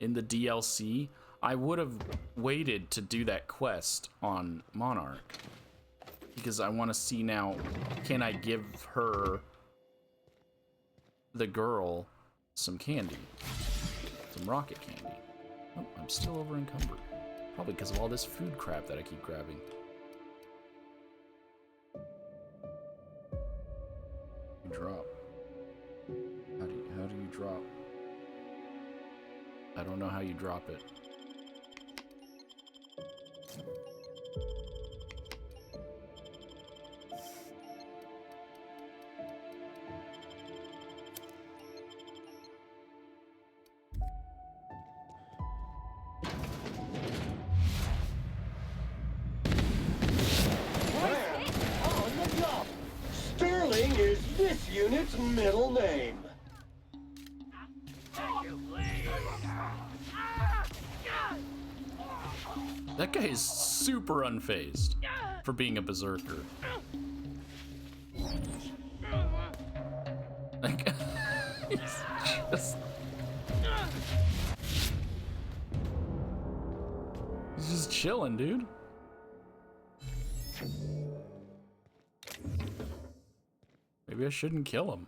in the DLC, I would have waited to do that quest on Monarch. Because I want to see now, can I give her, the girl, some candy? Some rocket candy. Oh, I'm still over encumbered. Probably because of all this food crap that I keep grabbing. You drop. How do you drop? I don't know how you drop it. On the job. Sterling is this unit's middle name. That guy is super unfazed for being a berserker. Like, he's just chilling, dude. Maybe I shouldn't kill him.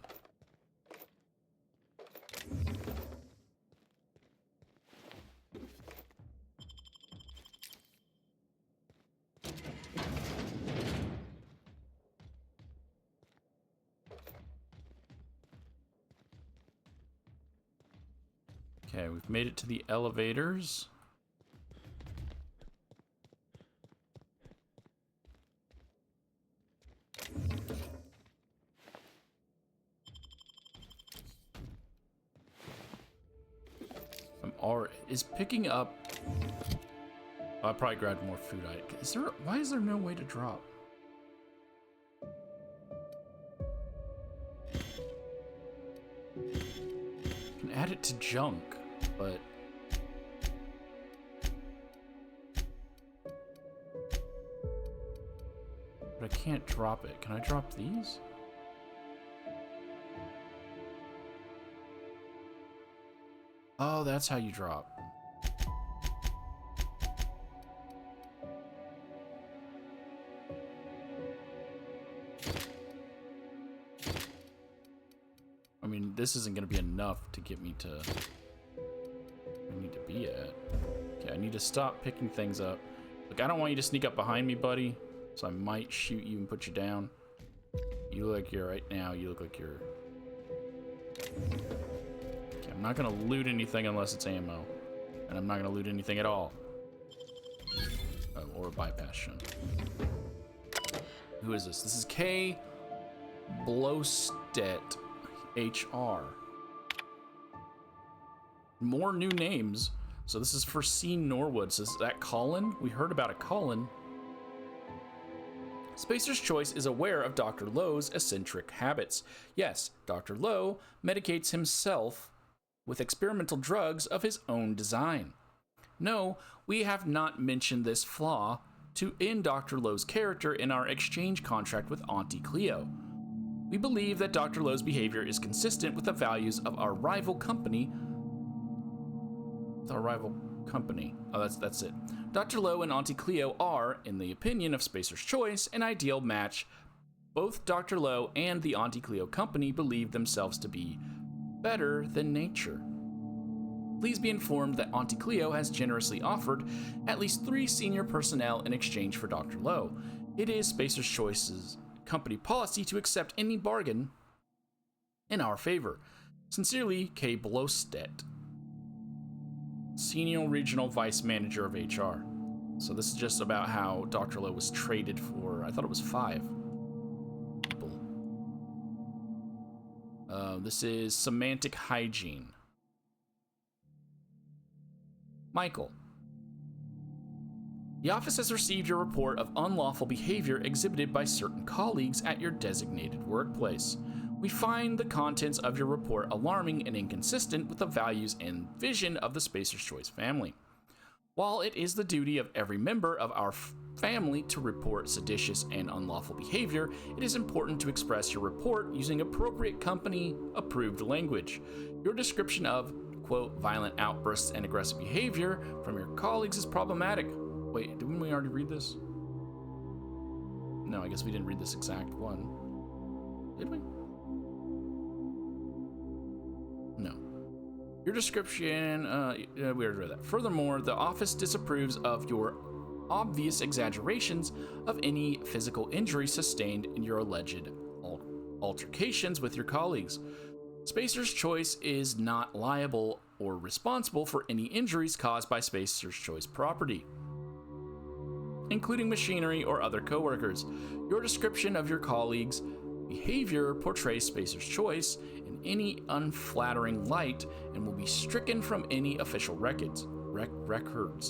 Okay, we've made it to the elevators. Is picking up... Oh, I probably grabbed more food. Why is there no way to drop? I can add it to junk, but... But I can't drop it. Can I drop these? Oh, that's how you drop. I mean, this isn't going to be enough to get me to where I need to be at. Okay, I need to stop picking things up. Look, I don't want you to sneak up behind me, buddy, so I might shoot you and put you down. You look like you're right now. You look like you're... Okay, I'm not going to loot anything unless it's ammo. And I'm not going to loot anything at all. Oh, or a bypass shunt. Who is this? This is K. Blostedt. HR. More new names. So this is for Scene Norwood. So is that Colin? We heard about a Colin. Spacer's Choice is aware of Dr. Lowe's eccentric habits. Yes, Dr. Lowe medicates himself with experimental drugs of his own design. No, we have not mentioned this flaw in Dr. Lowe's character in our exchange contract with Auntie Cleo. We believe that Dr. Lowe's behavior is consistent with the values of our rival company. Oh, that's it. Dr. Lowe and Auntie Cleo are, in the opinion of Spacer's Choice, an ideal match. Both Dr. Lowe and the Auntie Cleo company believe themselves to be better than nature. Please be informed that Auntie Cleo has generously offered at least 3 senior personnel in exchange for Dr. Lowe. It is Spacer's Choice's company policy to accept any bargain in our favor. Sincerely, K. Blostedt, Senior Regional Vice Manager of HR. So this is just about how Dr. Lowe was traded for, I thought it was 5 people. This is Semantic Hygiene. Michael. The office has received your report of unlawful behavior exhibited by certain colleagues at your designated workplace. We find the contents of your report alarming and inconsistent with the values and vision of the Spacer's Choice family. While it is the duty of every member of our family to report seditious and unlawful behavior, it is important to express your report using appropriate company-approved language. Your description of, quote, violent outbursts and aggressive behavior from your colleagues is problematic. Wait, didn't we already read this? No, I guess we didn't read this exact one. Did we? No. Your description, we already read that. Furthermore, the office disapproves of your obvious exaggerations of any physical injury sustained in your alleged altercations with your colleagues. Spacer's Choice is not liable or responsible for any injuries caused by Spacer's Choice property, including machinery or other coworkers. Your description of your colleagues' behavior portrays Spacer's Choice in any unflattering light and will be stricken from any official records,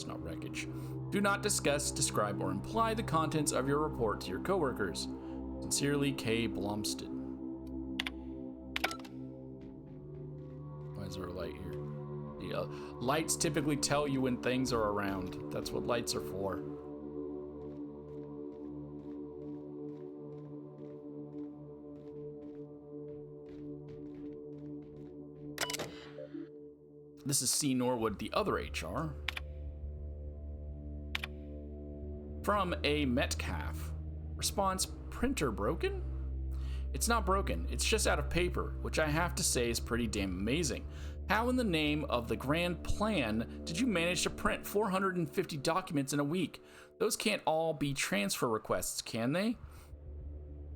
not wreckage. Do not discuss, describe, or imply the contents of your report to your coworkers. Sincerely, K. Blomstead. Why is there a light here? The lights typically tell you when things are around. That's what lights are for. This is C. Norwood, the other HR. From a Metcalf. Response, printer broken? It's not broken, it's just out of paper, which I have to say is pretty damn amazing. How in the name of the grand plan did you manage to print 450 documents in a week? Those can't all be transfer requests, can they?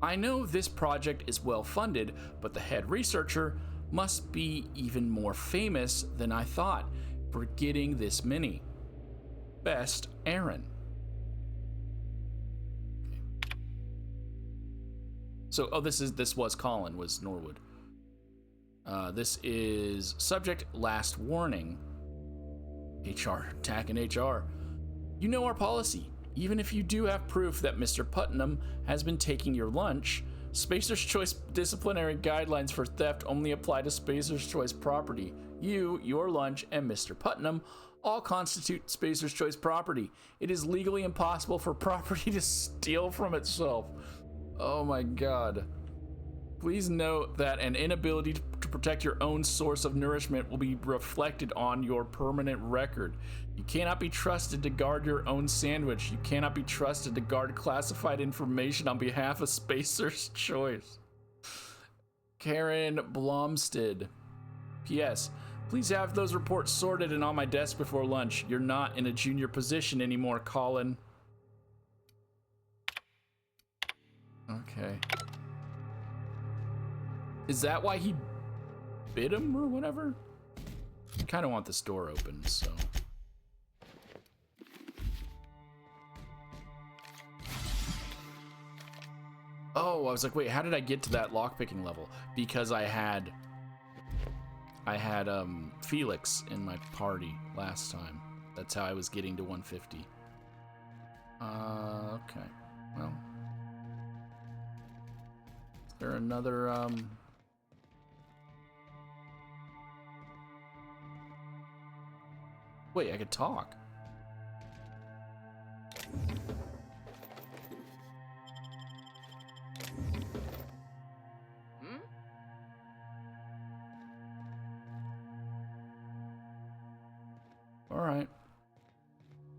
I know this project is well funded, but the head researcher must be even more famous than I thought for getting this many. Best, Aaron. Okay. So, this was Colin, was Norwood. This is subject last warning. HR, attacking HR. You know our policy. Even if you do have proof that Mr. Putnam has been taking your lunch, Spacer's Choice disciplinary guidelines for theft only apply to Spacer's Choice property. You, your lunch, and Mr. Putnam all constitute Spacer's Choice property. It is legally impossible for property to steal from itself. Oh my god. Please note that an inability to protect your own source of nourishment will be reflected on your permanent record. You cannot be trusted to guard your own sandwich. You cannot be trusted to guard classified information on behalf of Spacer's Choice. Karen Blomstead. P.S. Please have those reports sorted and on my desk before lunch. You're not in a junior position anymore, Colin. Okay. Is that why he bit him or whatever? I kind of want this door open, so. Oh, I was like, wait, how did I get to that lockpicking level? Because I had Felix in my party last time. That's how I was getting to 150. Okay. Well. Is there another, Wait, I could talk. All right.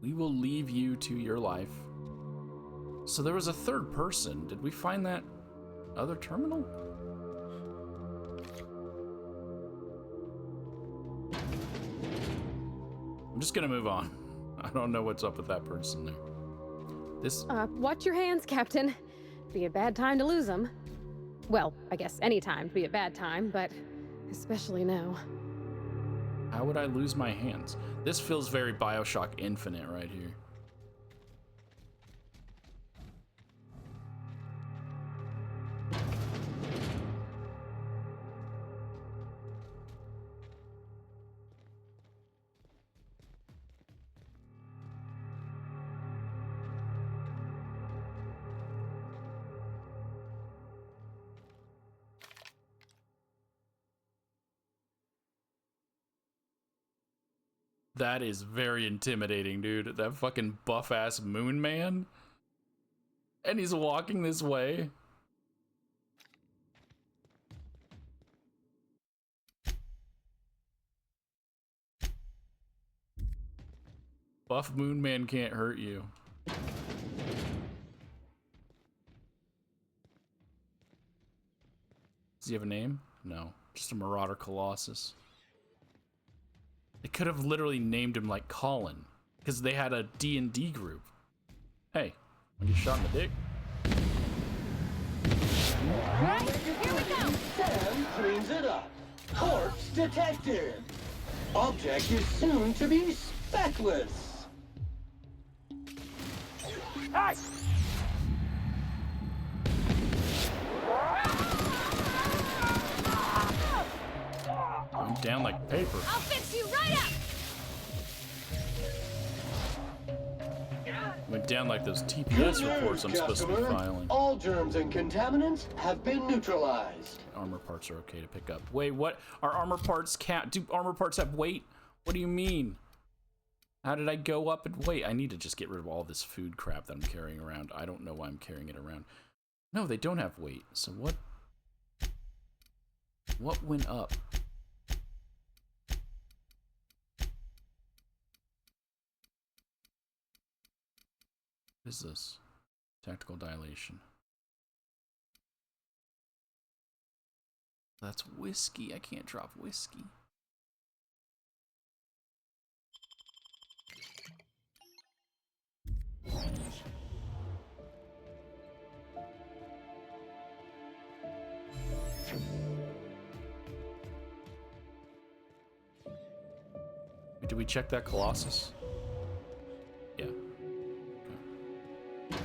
We will leave you to your life. So there was a third person. Did we find that other terminal? I'm just gonna move on. I don't know what's up with that person there. This. Watch your hands, Captain. Be a bad time to lose them. Well, I guess any time to be a bad time, but especially now. How would I lose my hands? This feels very BioShock Infinite right here. That is very intimidating, dude. That fucking buff-ass moon man. And he's walking this way. Buff moon man can't hurt you. Does he have a name? No. Just a Marauder Colossus. They could have literally named him like Colin, because they had a D&D group. Hey, when you shot in the dick. Right, here we go. S.a.m cleans it up. Corpse detected. Object is soon to be speckless. Hey! I'm down like paper. I'll fix you right up. Went down like those Good TPS news, reports I'm supposed to be customer. filing. All germs and contaminants have been neutralized. Armor parts are okay to pick up. Wait, what? Are armor parts count? Do armor parts have weight? What do you mean? How did I go up in weight? I need to just get rid of all this food crap that I'm carrying around. I don't know why I'm carrying it around. No, they don't have weight. So what? What went up? What is this? Tactical dilation. That's whiskey. I can't drop whiskey. Did we check that Colossus? Yeah. Okay.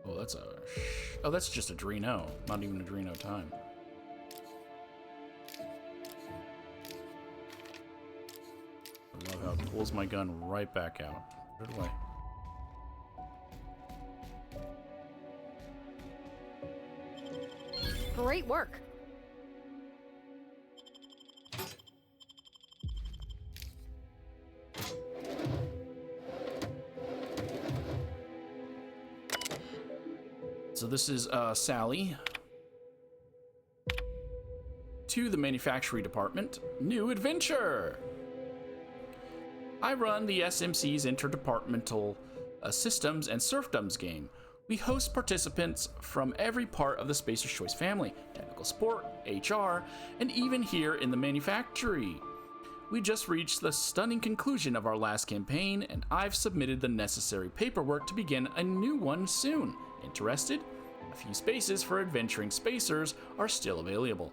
Oh, that's a... Oh, that's just Adreno. Not even Adreno time. I love how it pulls my gun right back out. Put it away. Great work. So this is Sally. To the manufacturing department. New adventure! I run the SMC's interdepartmental systems and serfdoms game. We host participants from every part of the Spacer's Choice family, technical support, HR, and even here in the manufactory. We just reached the stunning conclusion of our last campaign, and I've submitted the necessary paperwork to begin a new one soon. Interested? A few spaces for adventuring spacers are still available.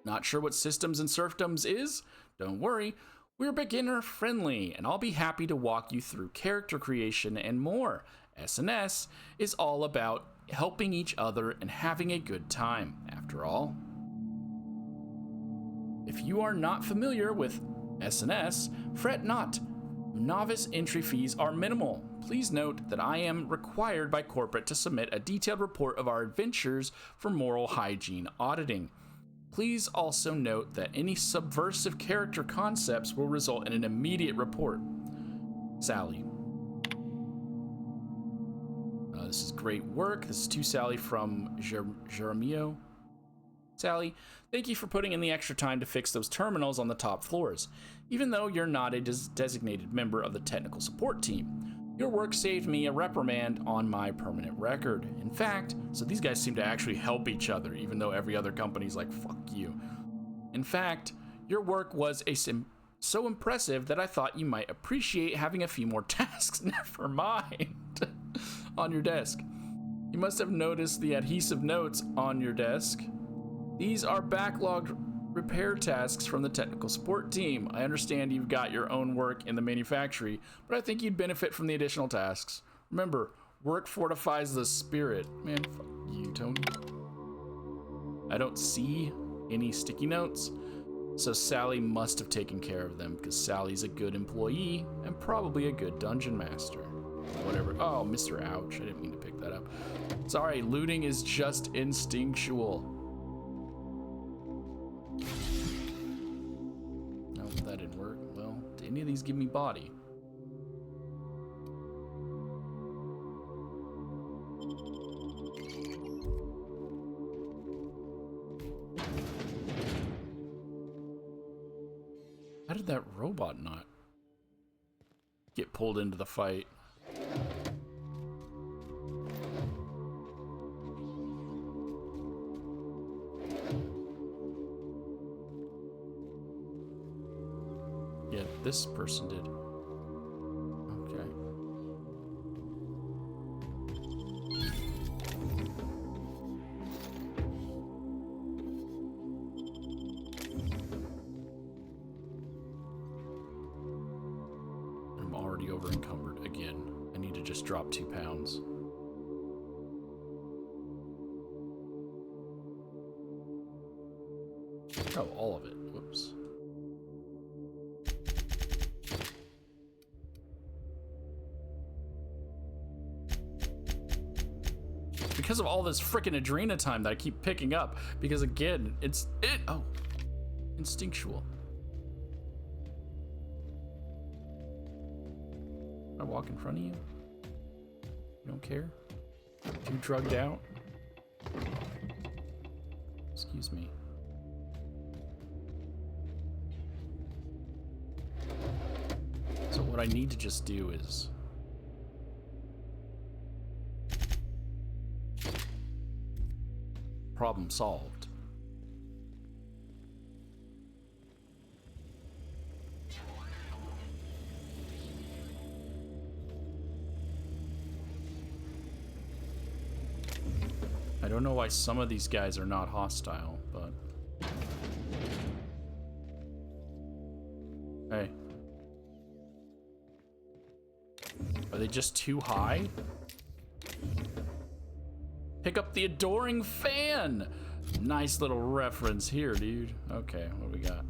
Not sure what systems and serfdoms is? Don't worry, we're beginner friendly, and I'll be happy to walk you through character creation and more. S&S is all about helping each other and having a good time, after all. If you are not familiar with S&S, fret not. Novice entry fees are minimal. Please note that I am required by corporate to submit a detailed report of our adventures for moral hygiene auditing. Please also note that any subversive character concepts will result in an immediate report. Sally. This is great work. This is to Sally from Jeremio. Sally, thank you for putting in the extra time to fix those terminals on the top floors. Even though you're not a designated member of the technical support team, your work saved me a reprimand on my permanent record. In fact, so these guys seem to actually help each other, even though every other company's like, fuck you. In fact, your work was so impressive that I thought you might appreciate having a few more tasks, never mind, on your desk. You must have noticed the adhesive notes on your desk. These are backlogged repair tasks from the technical support team. I understand you've got your own work in the manufactory, but I think you'd benefit from the additional tasks. Remember, work fortifies the spirit. Man, fuck you, Tony. I don't see any sticky notes, so Sally must have taken care of them because Sally's a good employee and probably a good dungeon master. Whatever. Oh, Mr. Ouch. I didn't mean to pick that up. Sorry, looting is just instinctual. Any of these give me body. How did that robot not get pulled into the fight? Yeah, this person did. Okay. I'm already over encumbered again. I need to just drop 2 pounds. Oh, all of it. Whoops. Because of all this frickin' Adrena time that I keep picking up, because again, oh, instinctual. I walk in front of you? You don't care? Too drugged out? Excuse me. So what I need to just do is problem solved. I don't know why some of these guys are not hostile, but hey. Are they just too high? Pick up the adoring fan! Nice little reference here, dude. Okay, what do we got?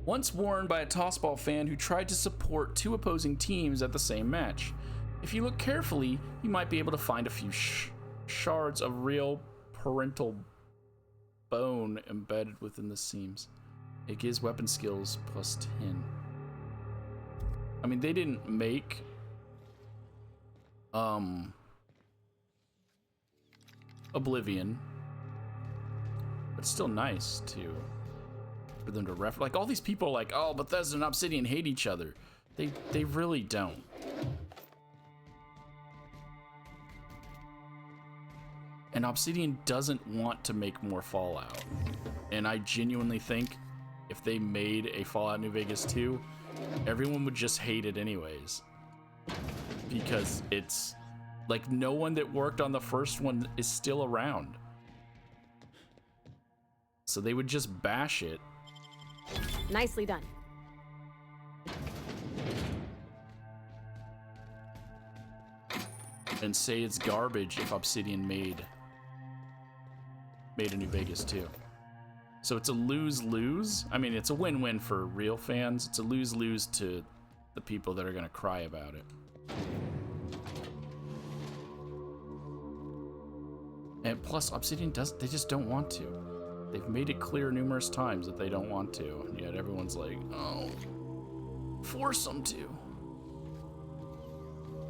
Once worn by a tossball fan who tried to support 2 opposing teams at the same match. If you look carefully, you might be able to find a few shards of real parental bone embedded within the seams. It gives weapon skills plus 10. I mean, they didn't make Oblivion, but it's still nice for them to like all these people are like, oh, Bethesda and Obsidian hate each other. They really don't. And Obsidian doesn't want to make more Fallout. And I genuinely think if they made a Fallout New Vegas 2, everyone would just hate it anyways. Because it's like no one that worked on the first one is still around. So they would just bash it. Nicely done. And say it's garbage if Obsidian made a New Vegas 2. So it's a lose-lose. I mean, it's a win-win for real fans. It's a lose-lose to the people that are gonna cry about it. And plus, Obsidian they just don't want to. They've made it clear numerous times that they don't want to, and yet everyone's like, oh, force them to.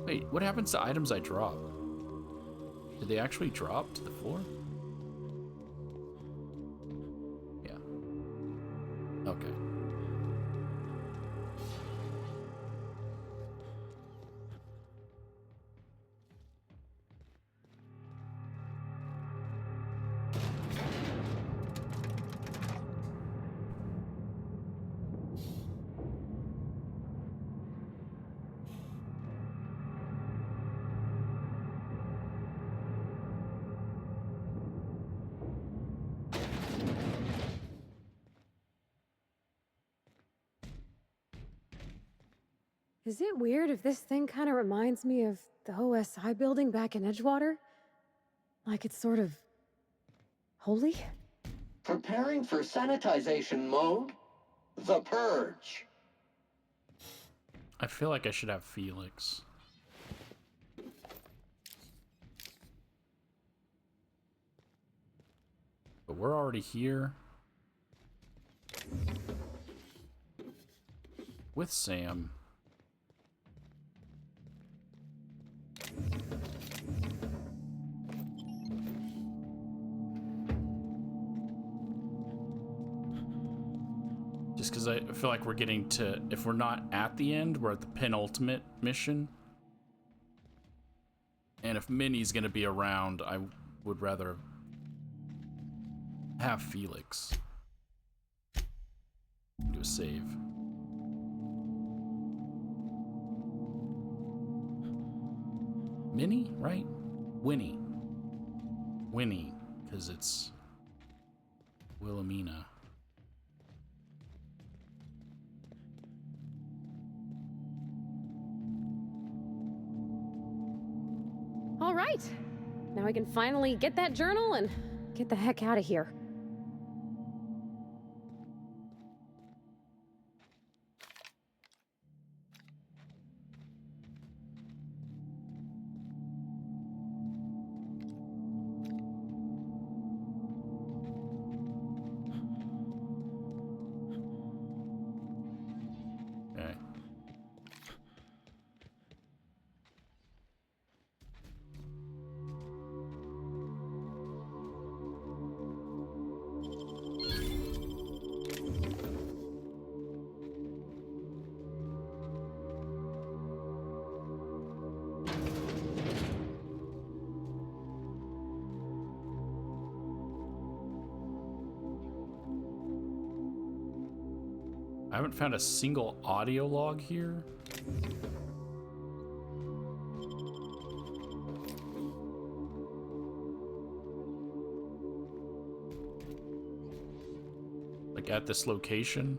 Wait, what happens to items I drop? Did they actually drop to the floor? Yeah. Okay. Is it weird if this thing kind of reminds me of the OSI building back in Edgewater? Like it's sort of holy? Preparing for sanitization mode? The Purge. I feel like I should have Felix. But we're already here. with Sam. Just because I feel like we're getting to, if we're not at the end, we're at the penultimate mission. And if Minnie's gonna be around, I would rather have Felix do a save. Minnie, right? Winnie. Winnie, because it's Wilhelmina. All right. Now we can finally get that journal and get the heck out of here. Okay. I haven't found a single audio log here. Like at this location.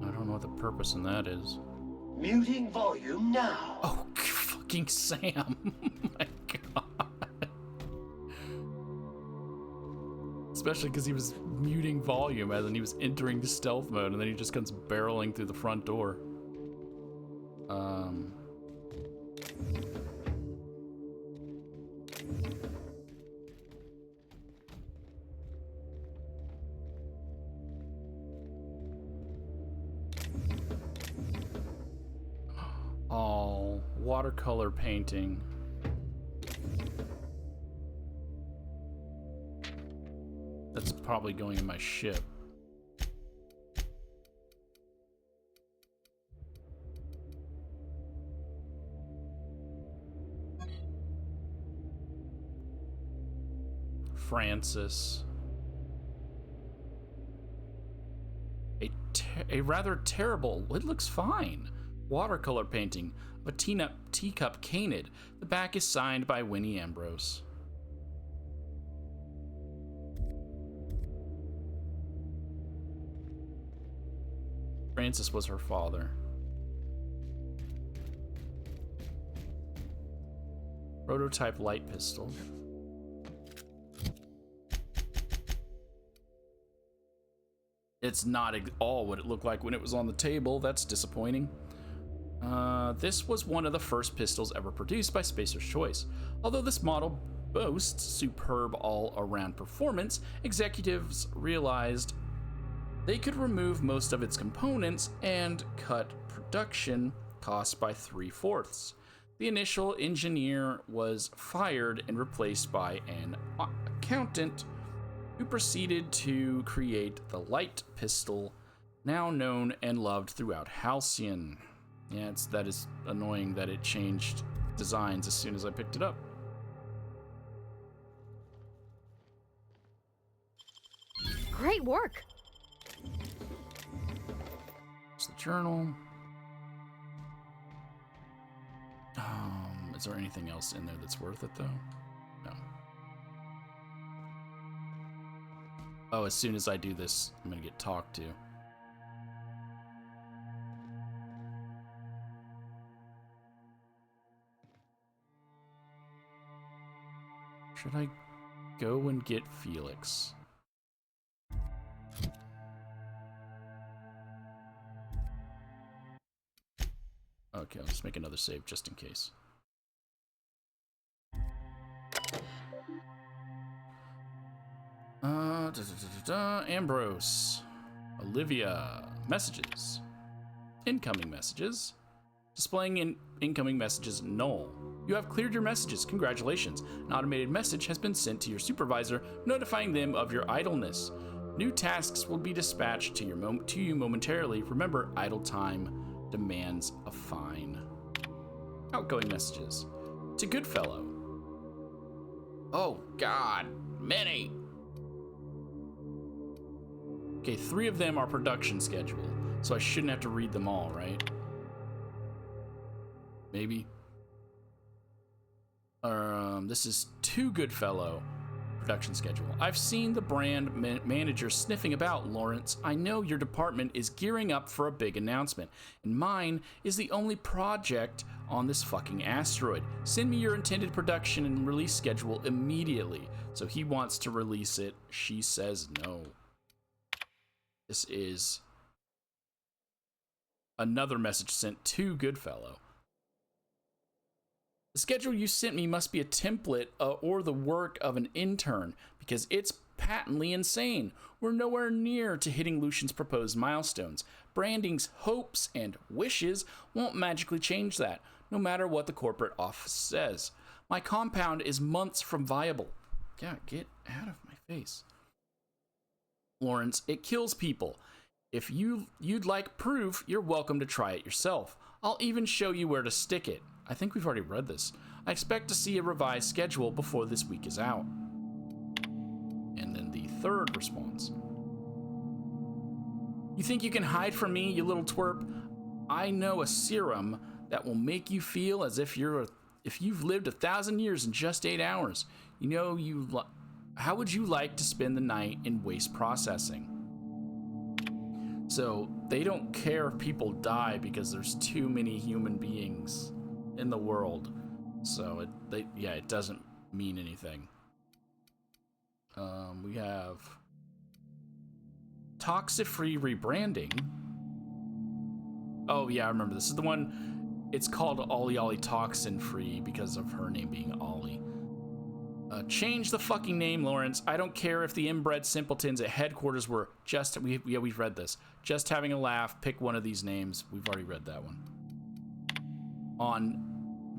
I don't know what the purpose in that is. Muting volume now. Oh, fucking Sam. Oh my god. Especially because he was muting volume as in he was entering the stealth mode and then he just comes barreling through the front door. Oh, watercolor painting. That's probably going in my ship. Francis. A rather terrible, it looks fine, watercolor painting of a teacup canid. The back is signed by Winnie Ambrose. Francis was her father. Prototype light pistol. It's not at all what it looked like when it was on the table. That's disappointing. This was one of the first pistols ever produced by Spacer's Choice. Although this model boasts superb all-around performance, executives realized they could remove most of its components and cut production costs by 3/4. The initial engineer was fired and replaced by an accountant who proceeded to create the light pistol, now known and loved throughout Halcyon. Yeah, that is annoying that it changed designs as soon as I picked it up. Great work. It's the journal. Is there anything else in there that's worth it though? No. Oh, as soon as I do this, I'm gonna get talked to. Should I go and get Felix. Okay, I'll just make another save just in case. Ambrose. Olivia. Messages. Incoming messages. Displaying incoming messages null. You have cleared your messages. Congratulations. An automated message has been sent to your supervisor, notifying them of your idleness. New tasks will be dispatched to you momentarily. Remember, idle time demands a fine. Outgoing messages. To Goodfellow. Oh, God. Many. Okay, 3 of them are production schedule, so I shouldn't have to read them all, right? Maybe. This is To Goodfellow. Production schedule. I've seen the brand manager sniffing about, Lawrence. I know your department is gearing up for a big announcement, and mine is the only project on this fucking asteroid. Send me your intended production and release schedule immediately. So he wants to release it. She says no. This is another message sent to Goodfellow. The schedule you sent me must be a template or the work of an intern, because it's patently insane. We're nowhere near to hitting Lucian's proposed milestones. Branding's hopes and wishes won't magically change that, no matter what the corporate office says. My compound is months from viable. Yeah, get out of my face. Lawrence, it kills people. If you'd like proof, you're welcome to try it yourself. I'll even show you where to stick it. I think we've already read this. I expect to see a revised schedule before this week is out. And then the third response. You think you can hide from me, you little twerp? I know a serum that will make you feel as if you've lived 1,000 years in just 8 hours. You know, how would you like to spend the night in waste processing? So they don't care if people die because there's too many human beings in the world. So it doesn't mean anything. We have toxic-free rebranding. Oh yeah, I remember this is the one. It's called Ollie Ollie Toxin Free because of her name being Ollie. Change the fucking name, Lawrence. I don't care if the inbred simpletons at headquarters were just... we've read this. Just having a laugh. Pick one of these names. We've already read that one. On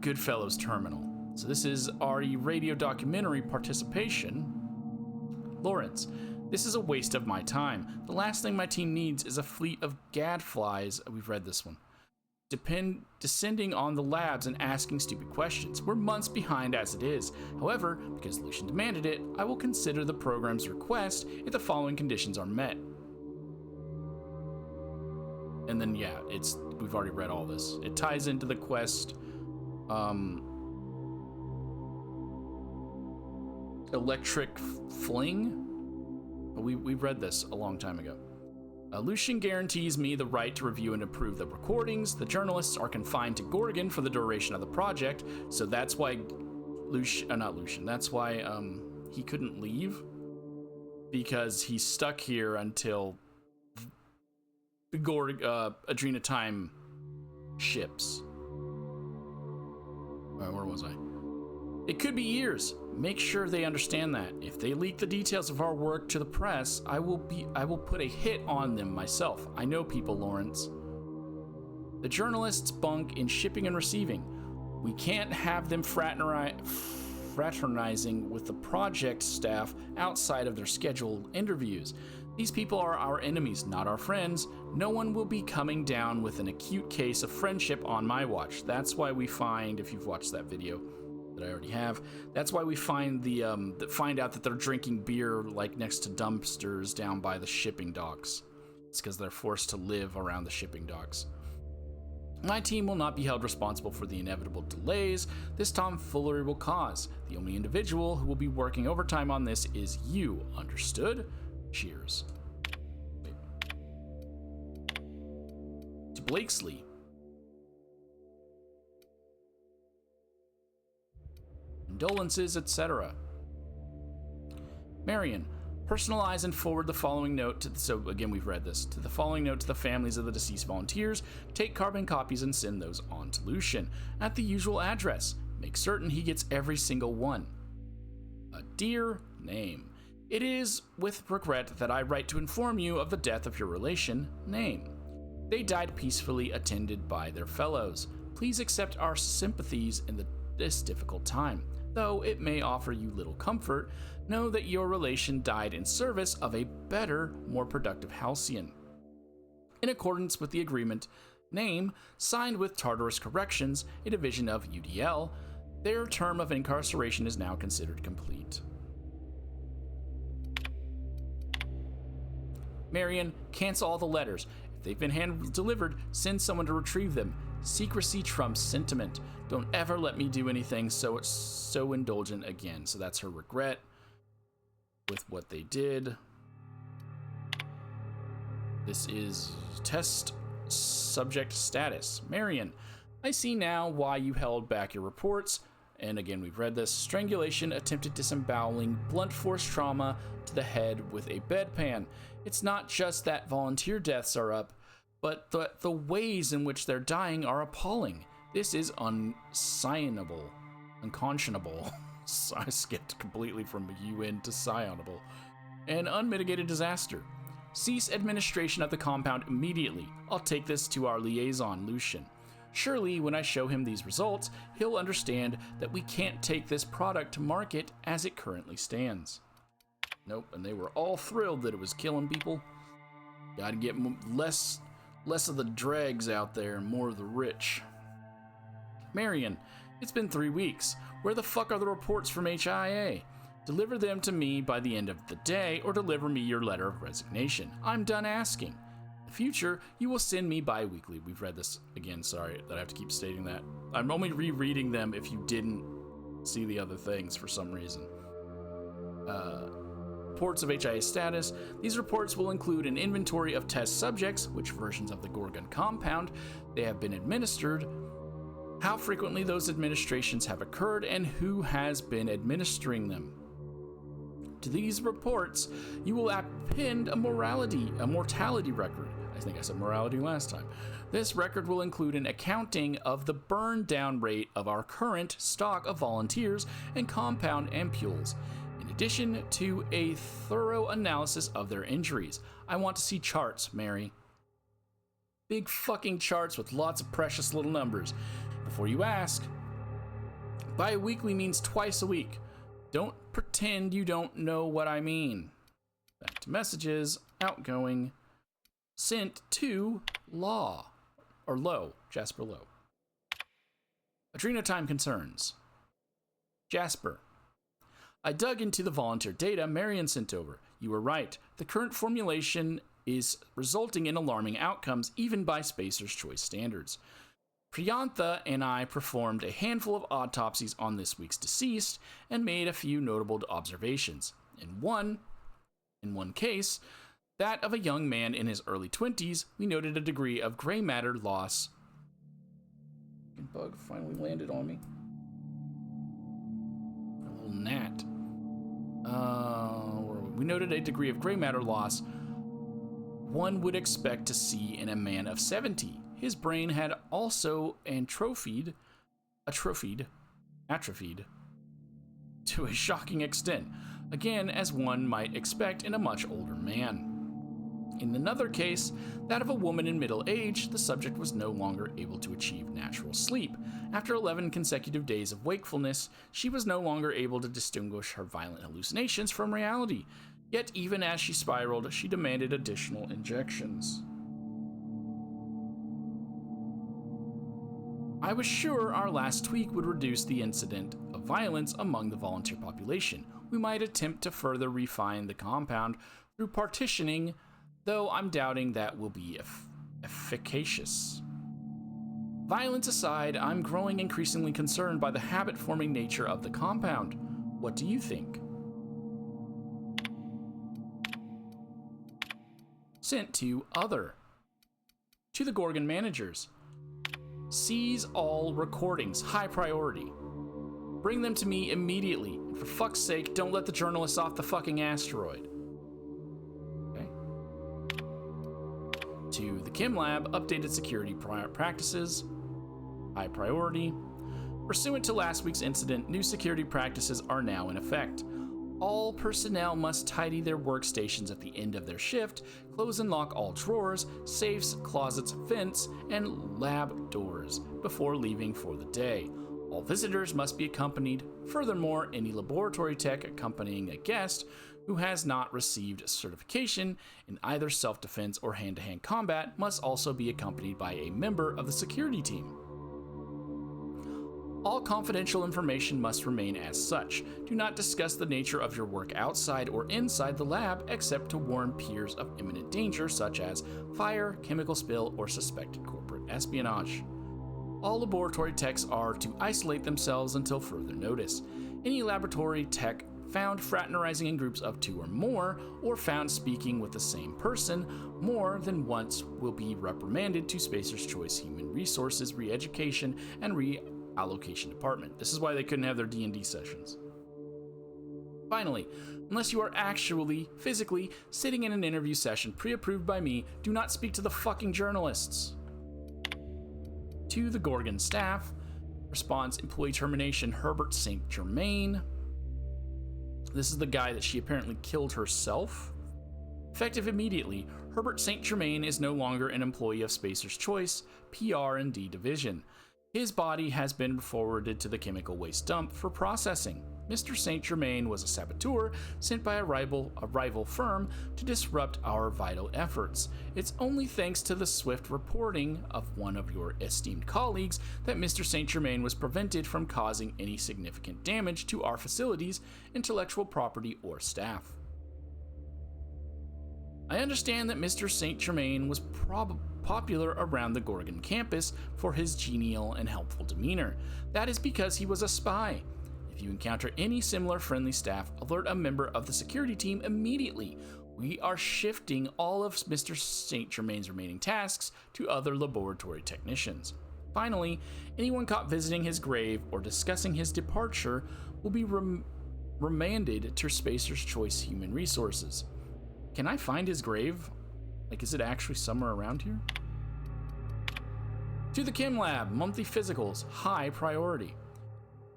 Goodfellow's terminal. So this is RE radio documentary participation. Lawrence, this is a waste of my time. The last thing my team needs is a fleet of gadflies. We've read this one. Descending on the labs and asking stupid questions. We're months behind as it is. However, because Lucian demanded it, I will consider the program's request if the following conditions are met. And then, yeah, we've already read all this. It ties into the quest. Electric Fling? We've read this a long time ago. Lucian guarantees me the right to review and approve the recordings. The journalists are confined to Gorgon for the duration of the project, so that's why that's why he couldn't leave, because he's stuck here until the Adrena Time ships. Where was I? It could be years. Make sure they understand that. If they leak the details of our work to the press, I will put a hit on them myself. I know people, Lawrence. The journalists bunk in shipping and receiving. We can't have them fraternizing with the project staff outside of their scheduled interviews. These people are our enemies, not our friends. No one will be coming down with an acute case of friendship on my watch. That's why we find, if you've watched that video that I already have, that's why we find find out that they're drinking beer like next to dumpsters down by the shipping docks. It's because they're forced to live around the shipping docks. My team will not be held responsible for the inevitable delays this tomfoolery will cause. The only individual who will be working overtime on this is you. Understood? Cheers. To Blakesley. Condolences, etc. Marion, personalize and forward the following note to so again we've read this to the following note to the families of the deceased volunteers. Take carbon copies and send those on to Lucian at the usual address. Make certain he gets every single one. A dear name. It is with regret that I write to inform you of the death of your relation, Name. They died peacefully, attended by their fellows. Please accept our sympathies in this difficult time. Though it may offer you little comfort, know that your relation died in service of a better, more productive Halcyon. In accordance with the agreement, Name, signed with Tartarus Corrections, a division of UDL, their term of incarceration is now considered complete. Marion, cancel all the letters. If they've been hand-delivered, send someone to retrieve them. Secrecy trumps sentiment. Don't ever let me do anything so indulgent again. So that's her regret with what they did. This is test subject status. Marion, I see now why you held back your reports. And again, we've read this. Strangulation, attempted disemboweling, blunt force trauma to the head with a bedpan. It's not just that volunteer deaths are up, but the ways in which they're dying are appalling. This is unconscionable. I skipped completely from UN to scionable. An unmitigated disaster. Cease administration of the compound immediately. I'll take this to our liaison, Lucian. Surely, when I show him these results, he'll understand that we can't take this product to market as it currently stands. Nope, and they were all thrilled that it was killing people. Gotta get less of the dregs out there and more of the rich. Marion, it's been 3 weeks. Where the fuck are the reports from HIA? Deliver them to me by the end of the day, or deliver me your letter of resignation. I'm done asking. In the future, you will send me bi-weekly. We've read this again, sorry that I have to keep stating that. I'm only rereading them if you didn't see the other things for some reason. Reports of HIA status. These reports will include an inventory of test subjects, which versions of the Gorgon compound they have been administered, how frequently those administrations have occurred, and who has been administering them. To these reports, you will append a mortality record. I think I said morality last time. This record will include an accounting of the burn down rate of our current stock of volunteers and compound ampules, in addition to a thorough analysis of their injuries. I want to see charts, Mary. Big fucking charts with lots of precious little numbers. Before you ask, bi-weekly means twice a week. Don't pretend you don't know what I mean. Back to messages, outgoing, sent to Jasper Lowe. Adrenotime concerns. Jasper. I dug into the volunteer data Marion sent over. You were right. The current formulation is resulting in alarming outcomes, even by Spacer's Choice standards. Priyantha and I performed a handful of autopsies on this week's deceased and made a few notable observations. In one case, that of a young man in his early 20s, we noted a degree of gray matter loss. Bug finally landed on me. A little gnat. We noted a degree of gray matter loss one would expect to see in a man of 70. His brain had also atrophied to a shocking extent, again as one might expect in a much older man. In another case, that of a woman in middle age, the subject was no longer able to achieve natural sleep. After 11 consecutive days of wakefulness, she was no longer able to distinguish her violent hallucinations from reality. Yet even as she spiraled, she demanded additional injections. I was sure our last tweak would reduce the incident of violence among the volunteer population. We might attempt to further refine the compound through partitioning, though I'm doubting that will be efficacious. Violence aside, I'm growing increasingly concerned by the habit-forming nature of the compound. What do you think? Sent to other. To the Gorgon managers. Seize all recordings, high priority. Bring them to me immediately. For fuck's sake, don't let the journalists off the fucking asteroid. Okay. To the Kim Lab, updated security practices. High priority. Pursuant to last week's incident, new security practices are now in effect. All personnel must tidy their workstations at the end of their shift, close and lock all drawers, safes, closets, vents, and lab doors before leaving for the day. All visitors must be accompanied. Furthermore, any laboratory tech accompanying a guest who has not received certification in either self-defense or hand-to-hand combat must also be accompanied by a member of the security team. All confidential information must remain as such. Do not discuss the nature of your work outside or inside the lab except to warn peers of imminent danger such as fire, chemical spill, or suspected corporate espionage. All laboratory techs are to isolate themselves until further notice. Any laboratory tech found fraternizing in groups of 2 or more, or found speaking with the same person more than once will be reprimanded to Spacer's Choice Human Resources Re-Education and Reallocation Department. This is why they couldn't have their D&D sessions. Finally, unless you are actually, physically, sitting in an interview session pre-approved by me, do not speak to the fucking journalists. To the Gorgon staff, response employee termination Herbert St. Germain. This is the guy that she apparently killed herself. Effective immediately, Herbert St. Germain is no longer an employee of Spacer's Choice, PR&D division. His body has been forwarded to the chemical waste dump for processing. Mr. St. Germain was a saboteur sent by a rival firm to disrupt our vital efforts. It's only thanks to the swift reporting of one of your esteemed colleagues that Mr. St. Germain was prevented from causing any significant damage to our facilities, intellectual property, or staff. I understand that Mr. St. Germain was popular around the Gorgon campus for his genial and helpful demeanor. That is because he was a spy. If you encounter any similar friendly staff, alert a member of the security team immediately. We are shifting all of Mr. St. Germain's remaining tasks to other laboratory technicians. Finally, anyone caught visiting his grave or discussing his departure will be remanded to Spacer's Choice Human Resources. Can I find his grave? Like, is it actually somewhere around here? To the Kim Lab, monthly physicals, high priority.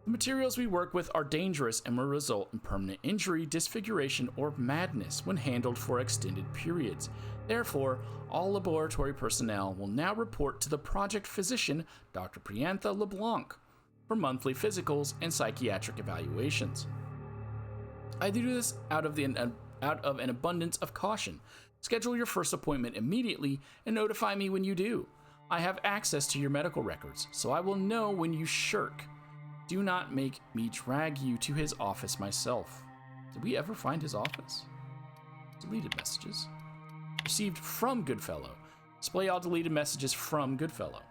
The materials we work with are dangerous and will result in permanent injury, disfiguration, or madness when handled for extended periods. Therefore, all laboratory personnel will now report to the project physician, Dr. Priantha LeBlanc, for monthly physicals and psychiatric evaluations. I do this out of an abundance of caution. Schedule your first appointment immediately and notify me when you do. I have access to your medical records, so I will know when you shirk. Do not make me drag you to his office myself. Did we ever find his office? Deleted messages. Received from Goodfellow. Display all deleted messages from Goodfellow.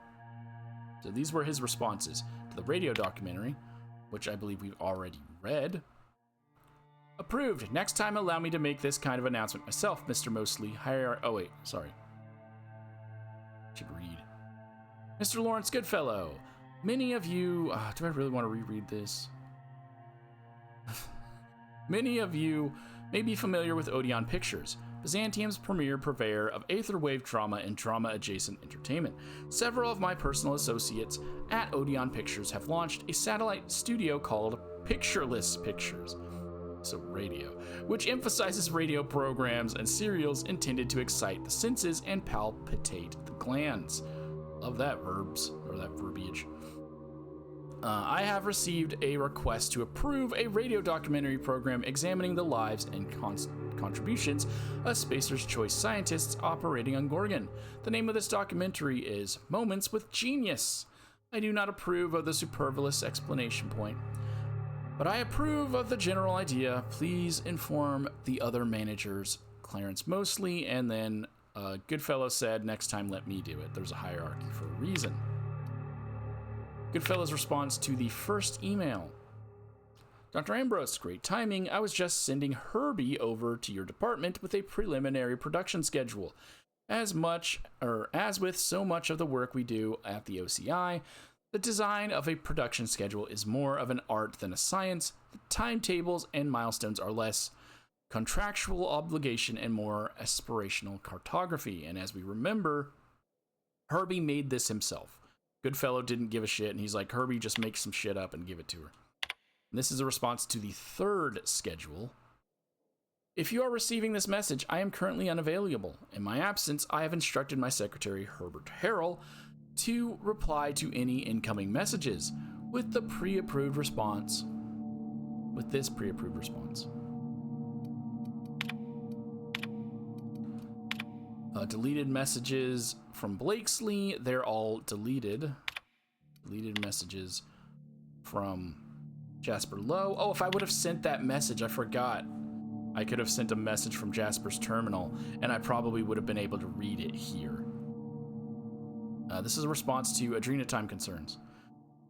So these were his responses to the radio documentary, which I believe we've already read. Approved. Next time, allow me to make this kind of announcement myself, Mr. Mosley. Oh, wait. Sorry. Should read. Mr. Lawrence Goodfellow. Many of you... do I really want to reread this? Many of you may be familiar with Odeon Pictures, Byzantium's premier purveyor of aetherwave drama and drama-adjacent entertainment. Several of my personal associates at Odeon Pictures have launched a satellite studio called Pictureless Pictures. So radio, which emphasizes radio programs and serials intended to excite the senses and palpitate the glands. Love that verbiage. I have received a request to approve a radio documentary program examining the lives and contributions of Spacer's Choice scientists operating on Gorgon. The name of this documentary is Moments with Genius. I do not approve of the superfluous explanation point, but I approve of the general idea. Please inform the other managers, Clarence Mosley, and then Goodfellow said, next time let me do it. There's a hierarchy for a reason. Goodfellow's response to the first email. Dr. Ambrose, great timing. I was just sending Herbie over to your department with a preliminary production schedule. As with so much of the work we do at the OCI, The design of a production schedule is more of an art than a science. The timetables and milestones are less contractual obligation and more aspirational cartography. And as we remember, Herbie made this himself. Goodfellow didn't give a shit, and he's like, Herbie, just make some shit up and give it to her. And this is a response to the third schedule. If you are receiving this message, I am currently unavailable. In my absence, I have instructed my secretary, Herbert Harrell, to reply to any incoming messages with the pre-approved response. With this pre-approved response. Deleted messages from Blakesley, they're all deleted. Deleted messages from Jasper Lowe. Oh, if I would have sent that message, I forgot. I could have sent a message from Jasper's terminal, and I probably would have been able to read it here. This is a response to Adrenatime concerns.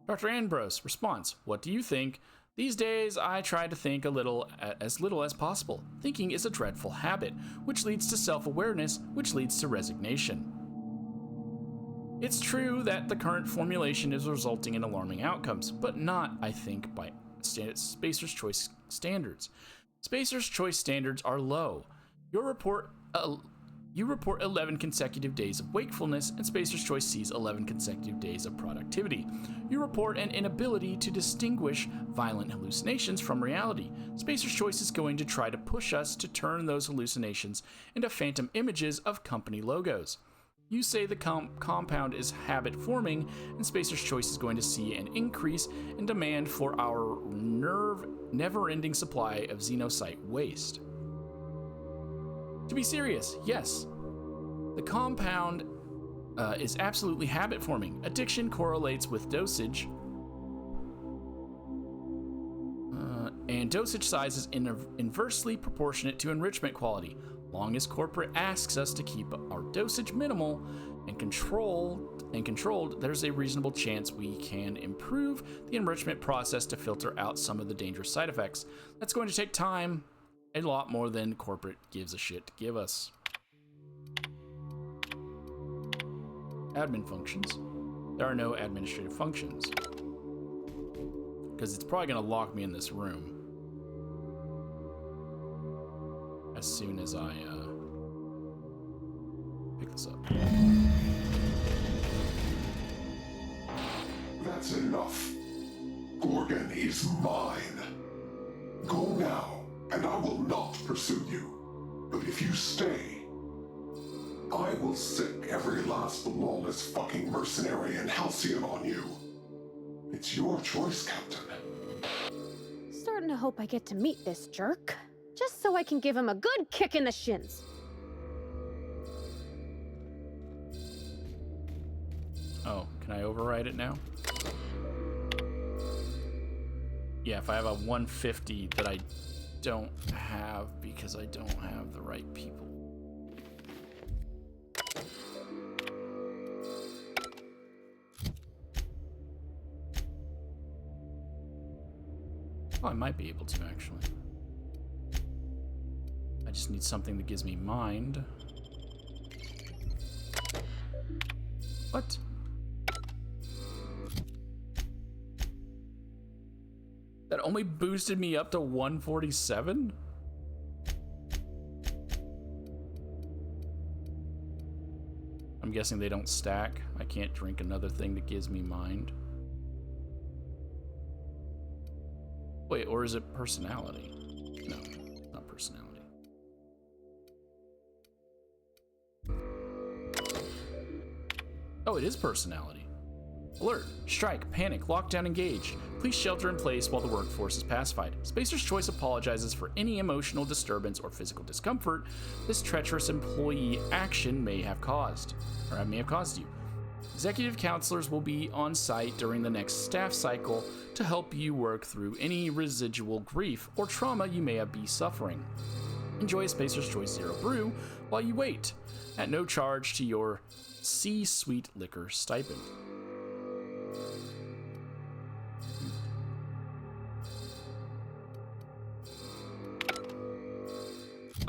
Dr. Ambrose, response, what do you think? These days, I try to think as little as possible. Thinking is a dreadful habit, which leads to self-awareness, which leads to resignation. It's true that the current formulation is resulting in alarming outcomes, but not, I think, by Spacer's Choice standards. Spacer's Choice standards are low. You report 11 consecutive days of wakefulness, and Spacer's Choice sees 11 consecutive days of productivity. You report an inability to distinguish violent hallucinations from reality. Spacer's Choice is going to try to push us to turn those hallucinations into phantom images of company logos. You say the compound is habit-forming, and Spacer's Choice is going to see an increase in demand for our never-ending supply of xenocyte waste. To be serious, yes, the compound is absolutely habit-forming. Addiction correlates with dosage, and dosage size is inversely proportionate to enrichment quality. Long as corporate asks us to keep our dosage minimal and controlled, there's a reasonable chance we can improve the enrichment process to filter out some of the dangerous side effects. That's going to take time, a lot more than corporate gives a shit to give us. Admin functions. There are no administrative functions, because it's probably going to lock me in this room as soon as I pick this up. That's enough. Gorgon is mine. Go now, and I will not pursue you. But if you stay, I will sick every last lawless fucking mercenary in Halcyon on you. It's your choice, Captain. Starting to hope I get to meet this jerk, just so I can give him a good kick in the shins. Oh, can I override it now? Yeah, if I have a 150 that I don't have because I don't have the right people. Oh, I might be able to, actually. I just need something that gives me mind. What? That only boosted me up to 147? I'm guessing they don't stack. I can't drink another thing that gives me mind. Wait, or is it personality? No, not personality. Oh, it is personality. Alert, strike, panic, lockdown engaged. Please shelter in place while the workforce is pacified. Spacer's Choice apologizes for any emotional disturbance or physical discomfort this treacherous employee action may have caused you. Executive counselors will be on site during the next staff cycle to help you work through any residual grief or trauma you may be suffering. Enjoy Spacer's Choice Zero Brew while you wait, at no charge to your C-Suite liquor stipend.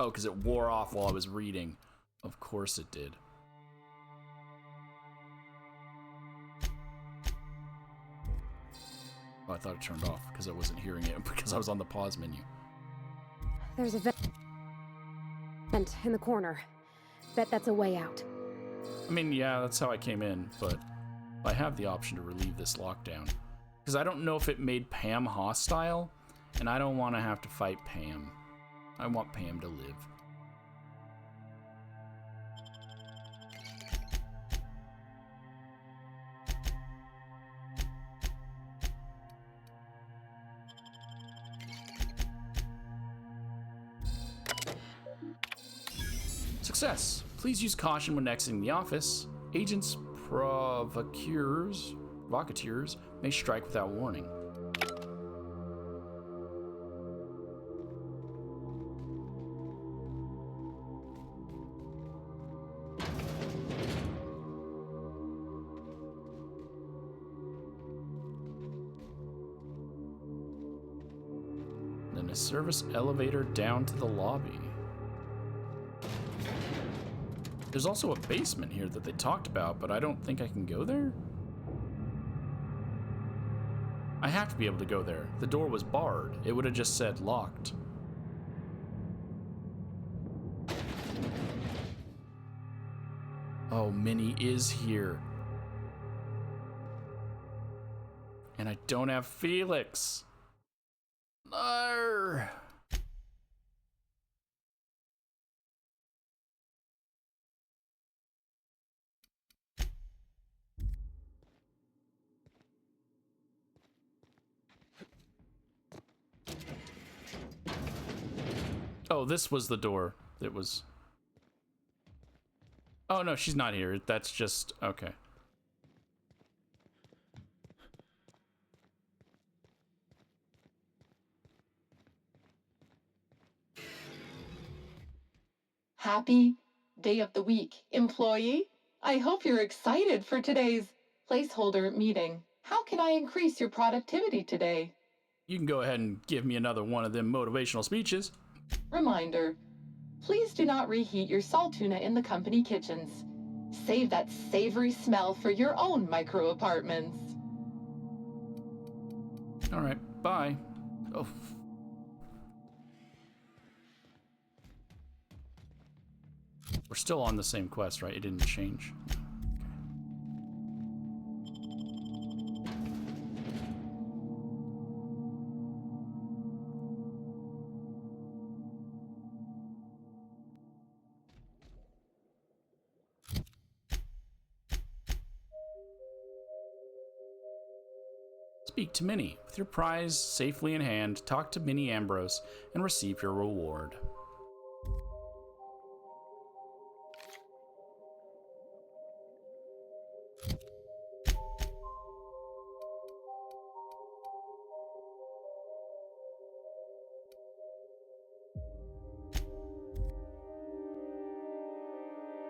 Oh, because it wore off while I was reading. Of course it did. Oh, I thought it turned off because I wasn't hearing it because I was on the pause menu. There's a vent in the corner. Bet that's a way out. I mean, yeah, that's how I came in, but I have the option to relieve this lockdown. Because I don't know if it made Pam hostile, and I don't want to have to fight Pam. I want Pam to live. Success. Please use caution when exiting the office. Agents provocateurs may strike without warning. Then a service elevator down to the lobby. There's also a basement here that they talked about, but I don't think I can go there. I have to be able to go there. The door was barred. It would have just said locked. Oh, Minnie is here. And I don't have Felix. No. Oh, this was the door. It was... Oh, no, she's not here. That's just... Okay. Happy day of the week, employee. I hope you're excited for today's placeholder meeting. How can I increase your productivity today? You can go ahead and give me another one of them motivational speeches. Reminder, please do not reheat your salt tuna in the company kitchens. Save that savory smell for your own micro apartments. All right, bye. Oh. We're still on the same quest, right? It didn't change. Speak to Minnie. With your prize safely in hand, talk to Minnie Ambrose and receive your reward.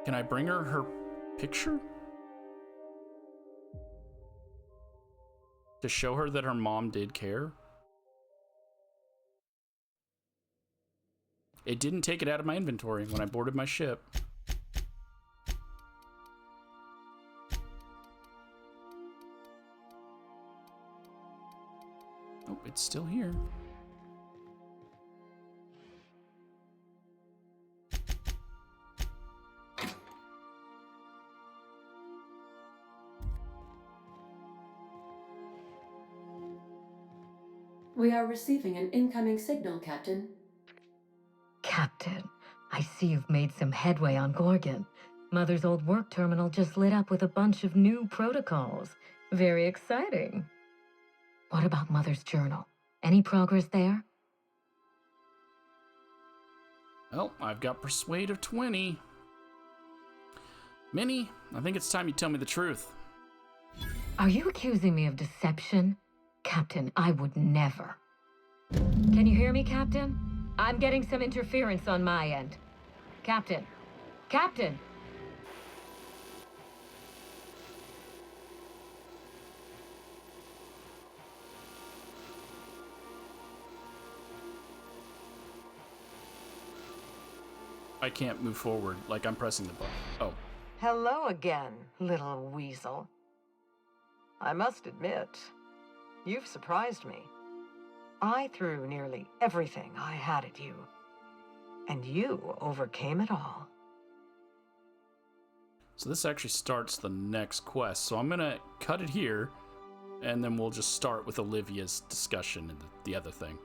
Can I bring her picture? To show her that her mom did care? It didn't take it out of my inventory when I boarded my ship. Oh, it's still here. We are receiving an incoming signal, Captain. Captain, I see you've made some headway on Gorgon. Mother's old work terminal just lit up with a bunch of new protocols. Very exciting. What about Mother's journal? Any progress there? Well, I've got Persuade of 20. Minnie, I think it's time you tell me the truth. Are you accusing me of deception? Captain, I would never. Can you hear me, Captain? I'm getting some interference on my end. Captain! Captain! I can't move forward, like I'm pressing the button. Oh. Hello again, little weasel. I must admit, You've surprised me. I threw nearly everything I had at you, and you overcame it all. So this actually starts the next quest. So I'm gonna cut it here, and then we'll just start with Olivia's discussion and the other thing.